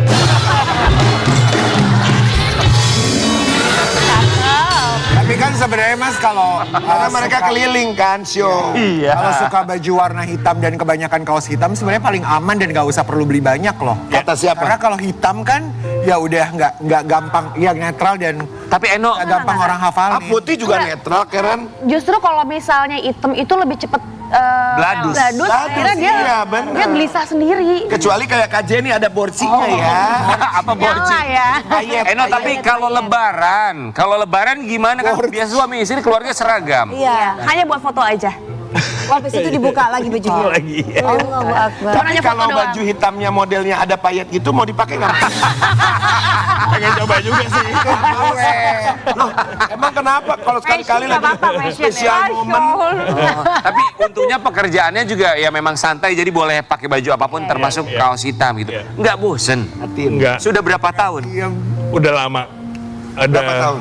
F: Tapi kan sebenarnya Mas kalau
D: Karena mereka keliling kan show.
F: kalau suka baju warna hitam dan kebanyakan kaos hitam sebenarnya paling aman dan nggak usah perlu beli banyak loh.
D: Kata siapa?
F: Karena kalau hitam kan ya udah nggak gampang, ya netral dan
A: Tapi Eno,
F: nggak gampang orang hafalin.
D: Putih juga netral, Karen.
C: Justru kalau misalnya hitam itu lebih cepet
A: Bladus.
C: akhirnya dia,
D: iya, bener.
C: dia gelisah sendiri.
D: Kecuali kayak Kak Jenny ada borcinya ya.
A: apa borci?
C: Nyala ya.
A: Eno, tapi kalau lebaran gimana kan biasa suami istri keluarga seragam.
J: Iya.
C: Hanya buat foto aja.
J: Habis itu dibuka lagi bajunya.
I: Lagi.
J: Allahu Akbar.
C: Cuma
D: Tapi
C: nanya foto
D: kalau
C: doang.
D: baju hitamnya modelnya ada payet gitu mau dipakai nggak?
I: Pengen coba juga sih.
D: Loh, emang kenapa kalau sekali-kali
C: Nggak
D: lagi
C: apa-apa, fashion ya.
D: spesial momen?
A: Tapi untungnya pekerjaannya juga ya memang santai, jadi boleh pakai baju apapun termasuk kaos hitam gitu.
I: Iya.
A: Nggak bosen.
I: Enggak,
A: Sudah berapa tahun?
I: udah lama. Ada
D: Berapa tahun?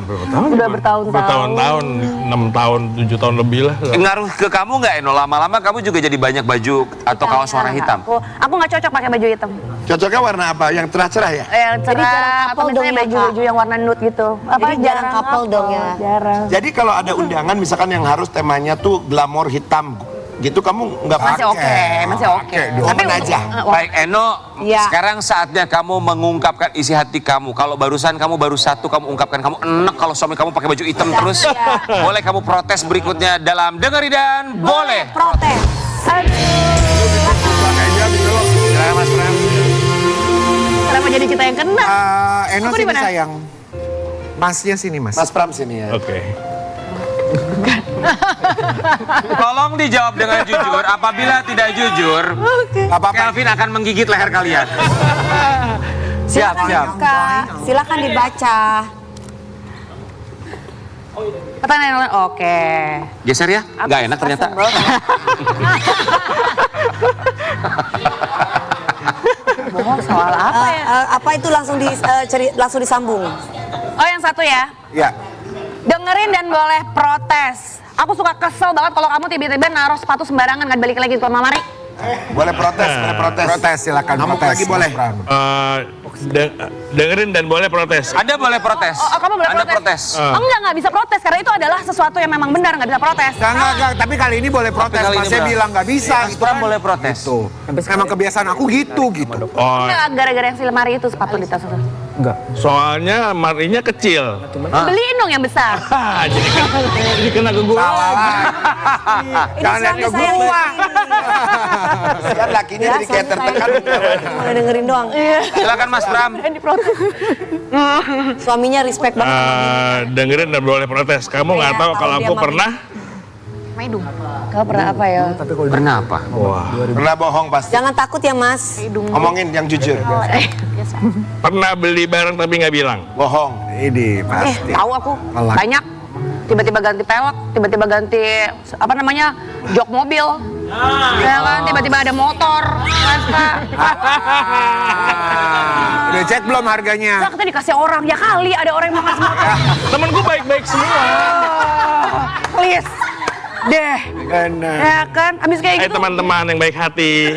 C: Udah bertahun-tahun.
I: bertahun-tahun, 6 tahun, 7 tahun lebih lah.
A: Ngaruh ke kamu nggak Eno? Lama-lama kamu juga jadi banyak baju atau kaos warna hitam?
C: Aku nggak cocok pakai baju hitam.
D: Cocoknya warna apa? Yang cerah-cerah ya?
C: Yang
J: Jadi jarang
C: cerah, atau
J: couple dong
C: misalnya
J: ya,
C: baju-baju yang warna nude gitu.
J: Jadi jarang couple dong ya.
C: Jarang.
D: Jadi kalau ada undangan misalkan yang harus temanya tuh glamor hitam gitu, kamu nggak
C: Masih
D: pakai?
C: oke, masih oke.
D: Momen
C: untuk-
D: aja.
A: Baik Eno,
J: Iya.
A: sekarang saatnya kamu mengungkapkan isi hati kamu. Kalau barusan kamu baru satu, kamu ungkapkan kamu enak kalau suami kamu pakai baju hitam terus. Boleh kamu protes berikutnya dalam Dengeri dan Boleh.
J: Protes.
A: Silakan Mas Pram.
C: Kenapa jadi kita yang kena?
F: Eno
C: Aku di
F: sini
C: mana?
F: sayang. Masnya sini Mas.
D: Mas Pram sini ya.
I: Oke.
A: Tolong dijawab dengan jujur. Apabila tidak jujur, Kelvin akan menggigit leher kalian.
J: Silakan dibuka. Silakan dibaca.
C: Pertanyaan lain, oke.
A: Geser ya? Nggak enak ternyata.
C: Bohong soal apa ya?
J: Apa itu langsung disambung?
C: Oh yang satu ya.
F: Ya.
C: Dengerin dan boleh protes. Aku suka kesel banget kalau kamu tiba-tiba naruh sepatu sembarangan nggak balik lagi ke lemari.
D: Boleh protes, boleh protes.
F: Protes silakan
D: Ngamuk
F: protes.
D: lagi boleh.
F: Mas Pram.
I: Dengerin dan boleh protes.
A: Anda boleh protes.
C: Kamu boleh
A: Anda
C: protes.
A: protes.
C: Oh, nggak bisa protes karena itu adalah sesuatu yang memang benar, nggak bisa protes.
F: Enggak, tapi kali ini boleh protes.
A: kali ini
F: Masnya
A: boleh.
F: bilang nggak bisa.
A: Mas
F: gitu
A: Pram
F: kan.
A: boleh protes.
F: Tuh. Emang kebiasaan aku gitu.
I: Oh,
C: Nggak, gara-gara yang si lemari itu sepatu di tas itu.
F: Enggak.
I: soalnya lemarinya kecil.
C: Beliin dong yang besar.
I: Jadi kena ke gua.
F: Jangan lihat ke gua.
D: Kan lakinya jadi kayak tertekan.
J: Mau dengerin doang.
A: Silakan Mas Pram.
J: Suaminya respect banget.
I: Dengerin dan boleh protes. Kamu nggak tahu kalau
J: dia
I: aku
J: mami.
I: pernah.
C: Maidung.
J: Kau pernah apa ya?
A: Pernah apa?
D: Pernah bohong pasti.
J: Jangan takut ya Mas.
D: Ngomongin yang jujur.
I: Pernah beli barang tapi nggak bilang.
D: Bohong.
F: Ini pasti.
C: Tahu aku.
F: Melak.
C: Banyak. Tiba-tiba ganti pelek, tiba-tiba ganti apa namanya? Jok mobil. Ya kan, tiba-tiba ada motor. Vespa.
F: Udah cek belum harganya?
C: Nah, kita dikasih orang, ya kali ada orang yang mau kasih motor.
I: Temenku baik-baik semua.
C: Please. deh. Ya kan, abis kayak gitu.
I: teman-teman yang baik hati.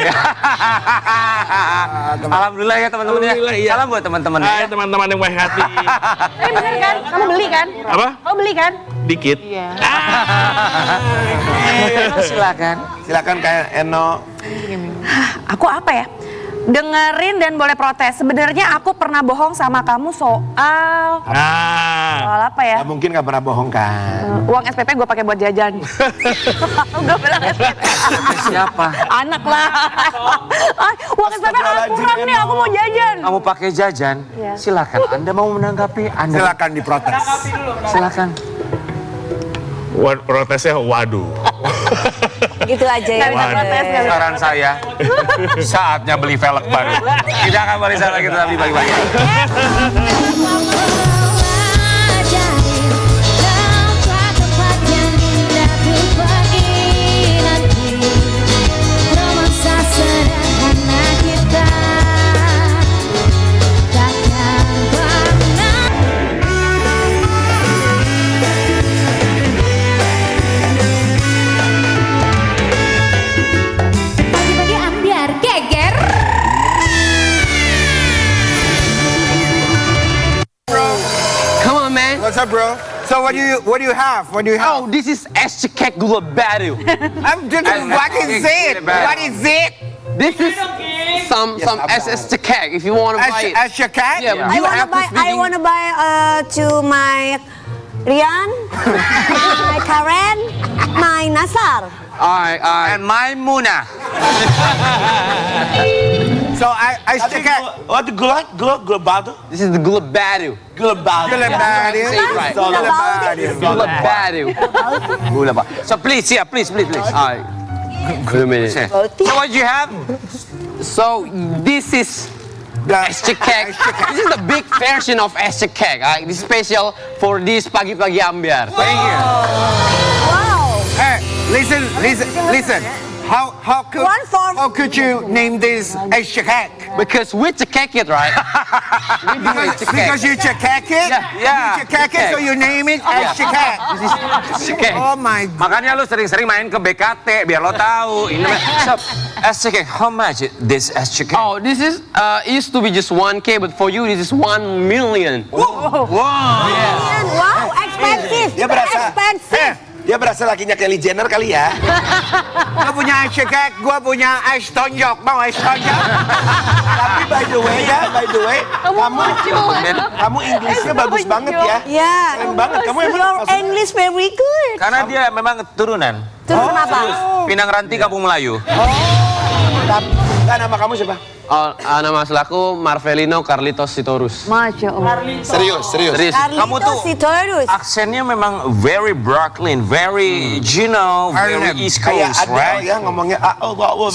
A: Alhamdulillah ya teman-teman ya.
I: Alhamdulillah, iya.
A: Salam buat teman-teman ya.
I: Hai teman-teman yang baik hati.
C: Tapi bener kan? Kamu beli kan?
I: Apa?
C: Kamu beli kan?
I: Dikit.
B: Iya.
A: Silakan.
D: Silakan kayak Eno.
C: Aku apa ya? Dengerin dan boleh protes. Sebenarnya aku pernah bohong sama kamu soal apa ya?
D: Nggak mungkin nggak pernah bohong kan?
C: Uang SPP gue pakai buat jajan. Gue bilang SPP.
A: Siapa?
C: Anak lah. Uang SPP kurang nih, aku mau jajan.
A: Kamu pakai jajan?
C: Iya.
A: Silakan. Anda mau menanggapi? Anda
F: Silakan diprotes.
A: silakan.
I: Protesnya waduh.
J: Gitu aja ya.
C: Nggak bisa protes, nggak bisa.
A: Saran saya, saatnya beli velg baru. Kita akan balik saat lagi tapi bagi-bagi.
H: Tempat-tempat yang indah ku pergi nanti. Romansa sederhana kita takkan pernah. Pagi-pagi ambiar geger.
K: Come on, man.
F: What's up, bro? So what do you have? What do you have?
K: Oh, this is es cekek gula batu.
F: I'm just, what is it? What is it?
K: This is some SS cekek if you want to buy it.
F: As your cat?
K: Yeah, but
J: I
K: you have to
J: wanna
K: speak
J: buy to my Rian, my Karen, my Nasar.
K: Alright.
A: And my Muna.
F: So as your cat.
D: What gula batu?
K: This is the gula batu.
D: Gula batu.
F: Gula batu.
K: Say it right.
F: Gula batu.
K: Gula batu.
A: Gula Pak. So please, please.
K: Alright. Wait a minute.
A: So what you have?
K: So this is es cekek. This is the big version of es cekek. This is special for this pagi-pagi ambiar.
A: Thank you.
F: Hey, listen. How could you name this as your cat?
K: Because we cekek it, right? We do it cekek.
F: Because you check it?
K: Yeah.
F: You check it, so you name it as your cat.
K: This is cekek.
F: Oh my.
A: Makanya lu sering-sering main ke BKT biar lo tahu. Ini SCK, how much this SCK?
K: Oh, this is used to be just 1K, but for you this is 1 million.
A: Wow.
J: Wow, expensive.
D: Dia berasa.
J: Expensive.
D: Dia berasa lakinya Kylie Jenner kali ya.
F: Gua punya ice cake, gua punya ice tonjok. Mau ice tonjok?
D: Tapi by the way, kamu Inggrisnya bagus banget ya.
J: Ya.
D: Keren banget. Kamu emang
J: Your
D: maksudnya-
J: English very good.
A: Karena dia memang turunan.
J: Turunan apa?
A: Pinang Ranti Kampung Melayu.
D: Nah, nama kamu siapa?
K: Oh, nama asliku Marvelino Carlitos Sitorus.
C: Masya Allah.
D: Serius.
A: Kamu tuh
J: Sitorus.
A: aksennya memang very Brooklyn, very very East
D: Kayak
A: Coast,
D: Adele
A: right?
D: ya ngomongnya.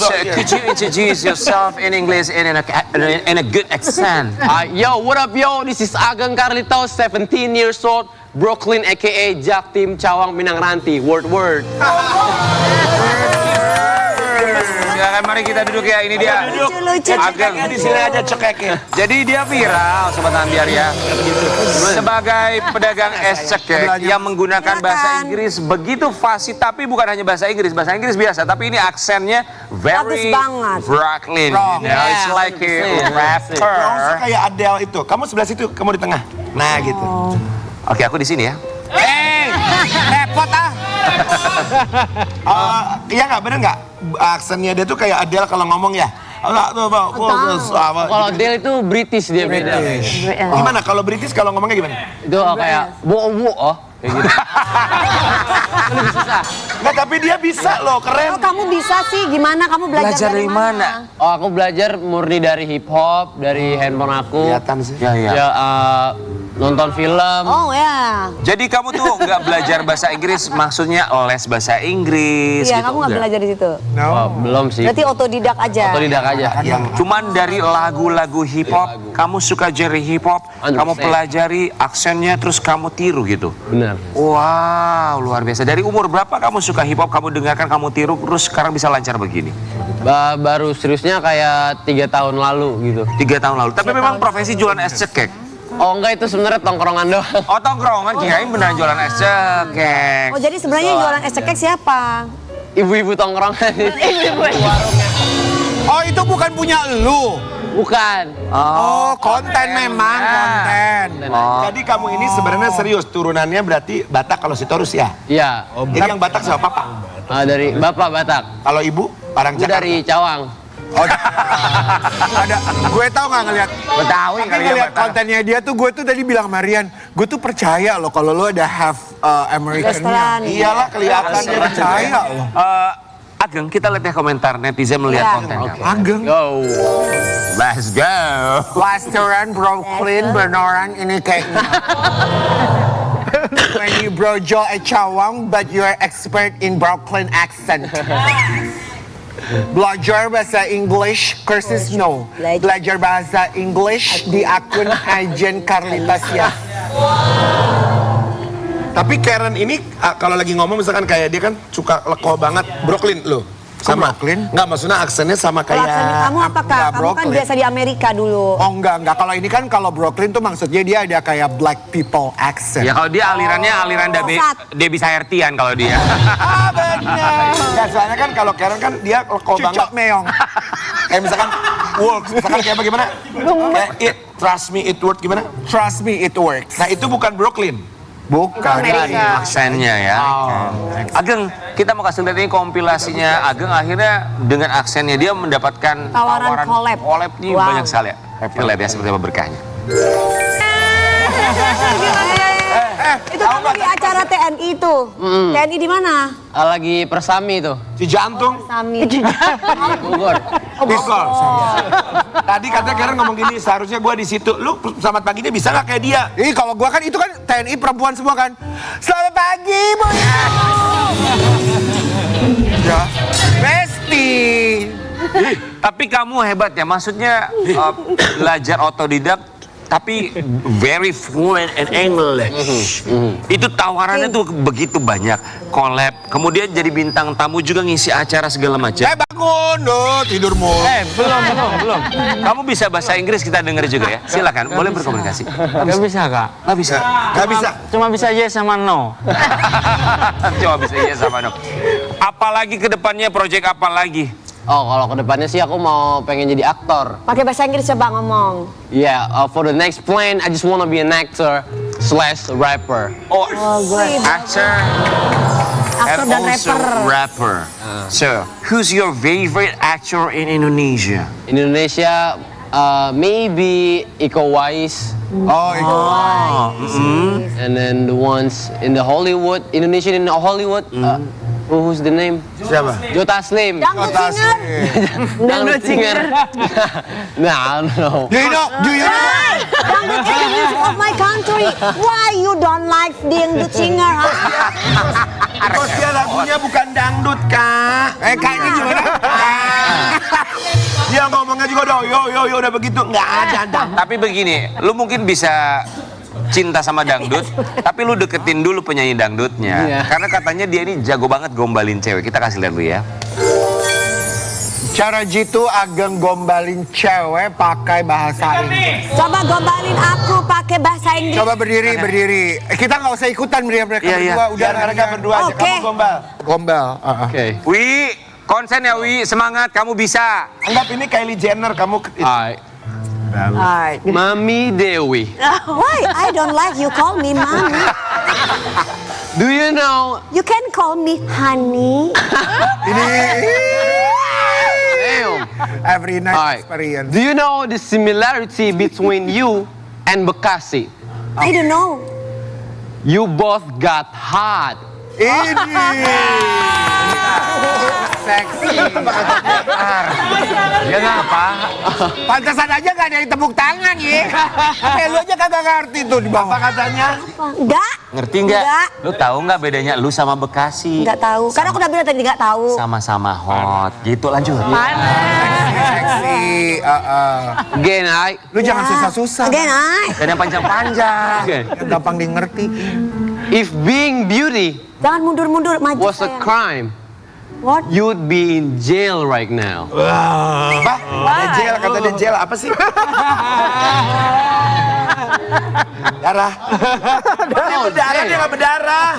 A: So, could you introduce yourself in English in a good accent?
K: Yo, what up yo? This is Ageng Carlitos, 17 years old, Brooklyn aka Jaktim Cawang Pinang Ranti. Word.
A: Silakan mari kita duduk ya. Ini dia.
J: Lucu-lucu.
A: Ageng.
D: Di sini aja cekeknya.
A: Jadi dia viral, Sobat Ambiar ya. Sebagai pedagang es cekek yang menggunakan bahasa Inggris begitu fasih, tapi bukan hanya bahasa Inggris biasa, tapi ini aksennya very
J: Bagus banget.
A: Brooklyn. You know, it's like a rapper.
D: Langsung kayak Adele itu. Kamu sebelah situ, kamu di tengah. Nah, gitu.
A: Oke, aku di sini ya.
F: Repot ah.
D: Iya nggak, bener nggak? Aksennya dia tuh kayak Adele kalau ngomong ya.
K: Kalau Del itu British dia beda.
D: Gimana kalau British kalau ngomongnya gimana?
K: Itu kayak kayak gitu. Lebih susah.
D: Nggak, tapi dia bisa loh, keren.
J: Oh, kamu bisa sih? Gimana kamu belajar dari mana?
K: Oh, aku belajar murni dari hip hop, dari handphone aku.
D: Kelihatan sih.
K: Ya, nonton film.
J: Oh ya.
A: Jadi kamu tuh nggak belajar bahasa Inggris, maksudnya les bahasa Inggris
J: Iya,
A: gitu?
J: kamu nggak belajar di situ.
K: Oh, belum sih.
J: Berarti otodidak aja.
K: Otodidak aja.
A: Cuman dari lagu-lagu hip hop, kamu suka genre hip hop,
K: 100%.
A: kamu pelajari aksennya, terus kamu tiru gitu.
K: Benar.
A: Wow, luar biasa. Dari umur berapa kamu suka hip hop, kamu dengarkan, kamu tiru, terus sekarang bisa lancar begini?
K: Baru seriusnya kayak 3 tahun lalu gitu.
A: 3 tahun lalu. Tapi memang profesi jualan es cekek.
K: Oh enggak, itu sebenarnya tongkrongan doang.
A: Oh tongkrongan, kirain beneran jualan es cekek.
J: Oh jadi sebenarnya yang jualan es cekek siapa?
K: Ibu-ibu tongkrongan. Ibu-ibu warungnya.
F: Oh itu bukan punya lu?
K: Bukan.
F: Oh konten memang, konten.
D: Jadi kamu ini sebenarnya serius, turunannya berarti Batak kalau Sitorus ya?
K: Iya.
D: Jadi yang Batak siapa papa?
K: Dari Bapak Batak.
D: Kalau ibu? Orang
K: Ibu
D: Jakarta?
K: dari Cawang.
F: Oh, ada, gue tahu nggak ngeliat
A: Betawi
F: tapi
A: kali ya,
F: ngeliat
A: Batak.
F: kontennya dia tuh gue tuh tadi bilang Marian, gue tuh percaya loh kalau lo ada half American-nya.
J: Restoran.
D: Iyalah kelihatan dia
F: Percaya loh.
A: Ageng, kita lihat ya komentar netizen melihat kontennya.
F: Ageng.
K: Go.
A: Let's go.
F: Restoran Brooklyn beneran ini kayaknya. When you brojo at Cawang, but you're expert in Brooklyn accent. Belajar bahasa English, kursus no. Belajar bahasa English di akun Hajen Carlitas ya.
D: Tapi Karen ini kalau lagi ngomong misalkan kayak dia kan suka leko banget Brooklyn lo. Sama
F: Brooklyn?
D: Enggak, maksudnya aksennya sama
J: Kalau
D: kayak
J: aksen kamu apakah?
F: enggak,
J: Kamu kan
F: Brooklyn.
J: biasa di Amerika dulu.
F: Oh enggak. Kalau ini kan kalau Brooklyn tuh maksudnya dia ada kayak black people accent.
A: Ya kalau dia alirannya aliran Debbie Sayartian kalau dia.
F: Ah benar.
D: Ya soalnya kan kalau Karen kan dia leko banget.
F: Cucok meong.
D: Kayak misalkan works, misalkan kayak bagaimana? Kayak trust me it works gimana?
F: Trust me it works.
D: Nah itu bukan Brooklyn.
F: Bukan.
A: Aksennya ya. Ageng, kita mau kasih lihat ini kompilasinya Ageng akhirnya dengan aksennya dia mendapatkan
J: Tawaran collab.
A: Collab nih
J: Wow.
A: banyak sekali ya. Kita lihat ya seperti apa berkahnya.
J: Itu kamu di acara TNI tuh. TNI di mana?
K: Lagi persami tuh.
D: Si jantung.
J: Sami.
K: Bogor.
D: Bogor. Tadi katanya Karen ngomong gini, seharusnya gua di situ. Lu selamat paginya bisa nggak kayak dia?
F: Ih kalau gua kan itu kan TNI perempuan semua kan. Selamat pagi Bu. Ya. Besti.
A: Tapi kamu hebat ya, maksudnya belajar otodidak tapi very fluent in English. Itu tawarannya tuh begitu banyak. Collab, kemudian jadi bintang tamu juga ngisi acara segala macam.
F: Bangun loh tidur mulu.
A: Belum. Kamu bisa bahasa Inggris, kita denger juga ya. Silakan, boleh berkomunikasi.
G: Gak bisa kak.
A: Nggak bisa.
D: Nggak bisa.
G: Cuma bisa yes sama no.
A: Coba bisa iya sama dong. Apalagi ke depannya, project apa lagi?
K: Oh, kalau kedepannya sih aku mau pengen jadi aktor.
J: Pakai bahasa Inggris coba ngomong.
K: Yeah, for the next plan, I just wanna be an actor / rapper.
A: Oh, actor.
J: Aktor
A: and
J: dan
A: also rapper. So, who's your favorite actor in Indonesia?
K: Indonesia, maybe Iko Uwais.
F: Oh, itu.
K: And then the ones in the Hollywood, Indonesian in Hollywood. Who's the name?
D: Siapa?
K: Jota Slim.
J: Dangdut singer.
K: Dangdut singer. Nah, I don't know.
F: Do you know?
J: Dangdut is the music of my country. Why you don't like dangdut singer? Huh?
D: Terus dia lagunya bukan dangdut, Kak.
F: Kayaknya gimana?
D: Dia ngomongnya juga udah yo udah begitu. Nggak ada dangdut.
A: Tapi begini, lu mungkin bisa cinta sama dangdut, tapi lu deketin dulu penyanyi dangdutnya.
K: Iya.
A: Karena katanya dia ini jago banget gombalin cewek. Kita kasih lihat dulu ya.
F: Cara jitu Ageng gombalin cewek pakai bahasa Inggris.
J: Coba gombalin aku pakai bahasa Inggris.
F: Coba berdiri. Kita nggak usah ikutan mereka
A: Iya, iya.
F: berdua. Udah
D: Biar mereka berdua aja,
J: Oke.
D: kamu gombal.
F: gombal.
K: Oke.
A: Wi, konsen ya Wi, semangat, kamu bisa.
D: Anggap ini Kylie Jenner, kamu
K: Alright.
J: Alright.
K: Mami Dewi.
J: Why? I don't like you call me mommy.
K: Do you know?
J: You can call me honey.
K: Damn.
F: Every night
K: Alright.
F: experience.
K: Do you know the similarity between you and Bekasi?
J: I don't know.
K: You both got hot.
F: Ini. Seksi.
A: Ya ngapa?
F: Pantesan aja gak ada yang tepuk tangan ya. Lu aja kagak ngerti tuh di bawah.
D: apa katanya?
J: Enggak.
A: Ngerti nggak?
J: Enggak.
A: Lu tahu nggak bedanya lu sama Bekasi?
J: Enggak tahu. Karena aku udah bilang tadi enggak tahu.
A: Sama-sama hot. Gitu lanjut.
F: Seksi.
K: Again, I.
F: Lu jangan susah-susah.
J: Again, ay.
A: Dan yang panjang-panjang.
K: Again.
F: Gampang di ngerti.
K: If being beauty
J: Jangan mundur-mundur, maju
K: was a
J: sayang.
K: crime,
J: What?
K: you'd be in jail right now.
D: Apa? Ada jail, kata dia jail apa sih?
F: Darah.
D: Dia berdarah, dia nggak berdarah.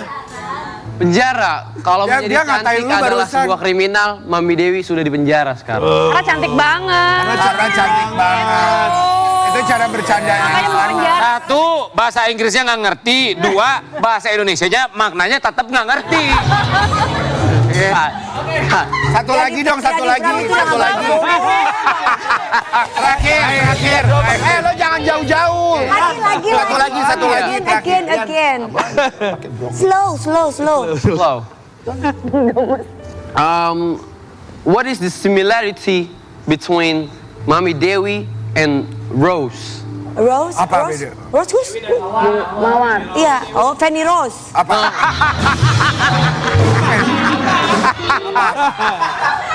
K: Penjara. Kalau
F: Dia
K: menjadi
F: ngatain
K: cantik
F: lu
K: adalah
F: barusan.
K: sebuah kriminal, Mami Dewi sudah di penjara sekarang.
C: Karena cantik banget.
F: Cara cantik banget. Itu cara bercandanya.
C: Makanya mau penjara.
A: Satu, bahasa Inggrisnya nggak ngerti. Dua, bahasa Indonesianya maknanya tetap nggak ngerti.
F: Satu lagi dong, satu lagi. Terakhir. Lo jangan jauh-jauh. Satu lagi.
J: Again. Slow.
K: Slow. What is the similarity between Mami Dewi and Rose?
J: Rose?
F: Apa
J: Rose?
F: beda?
J: Rose who's?
C: Mawar.
J: Iya, oh Fanny Rose.
F: Apa?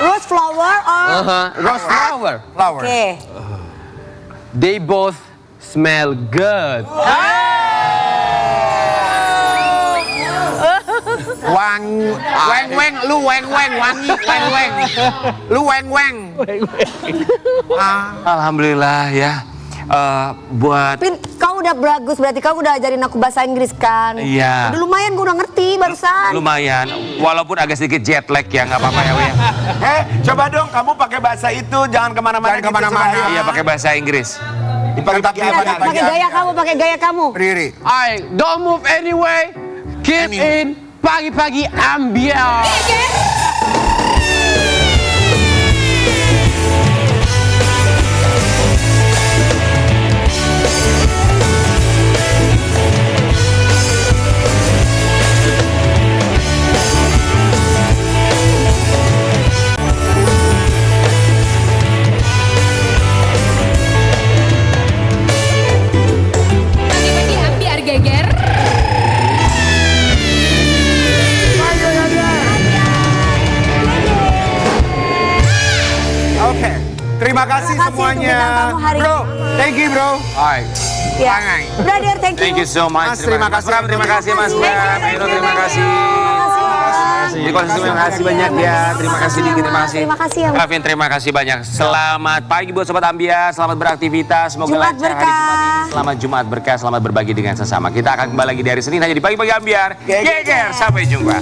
J: Rose flower or?
K: Rose flower.
F: Flower.
J: Oke.
K: They both smell good.
F: Lu weng, wangi, weng. Lu weng.
A: Alhamdulillah ya. Buat
J: Pin, kau udah bagus berarti kau udah ajarin aku bahasa Inggris kan?
A: Iya.
J: Udah lumayan gue udah ngerti barusan.
A: lumayan, walaupun agak sedikit jet lag ya, nggak apa-apa ya. Wi.
D: Coba dong kamu pakai bahasa itu, jangan kemana-mana.
F: Jangan kemana-mana.
D: Coba,
A: Iya, pakai bahasa Inggris.
J: Pakai gaya kamu.
F: Riri.
K: I don't move anyway. Keep in pagi-pagi ambiar.
H: Pagi-pagi ambiar geger.
F: Oke. Terima kasih
J: Terima kasih
F: semuanya.
J: untuk bintang tamu hari
F: Bro,
J: ini.
F: thank you bro.
J: Ya.
F: Sangai.
J: Brother, thank you.
A: Thank you so much.
F: Mas, terima kasih.
A: Pram, terima kasih Mas Pram. Eno, terima kasih. Diko, terima kasih banyak ya. Terima kasih Diki, terima kasih.
J: Terima kasih ya.
A: Kavin, terima kasih banyak. Selamat pagi buat Sobat Ambiar. Selamat beraktivitas. Semoga
J: Jumat
A: lancar hari
J: berkah.
A: Jumat ini. Selamat Jumat berkah. Selamat berbagi dengan sesama. Kita akan kembali lagi di hari Senin hanya di Pagi-Pagi Ambiar. Geger. Sampai jumpa.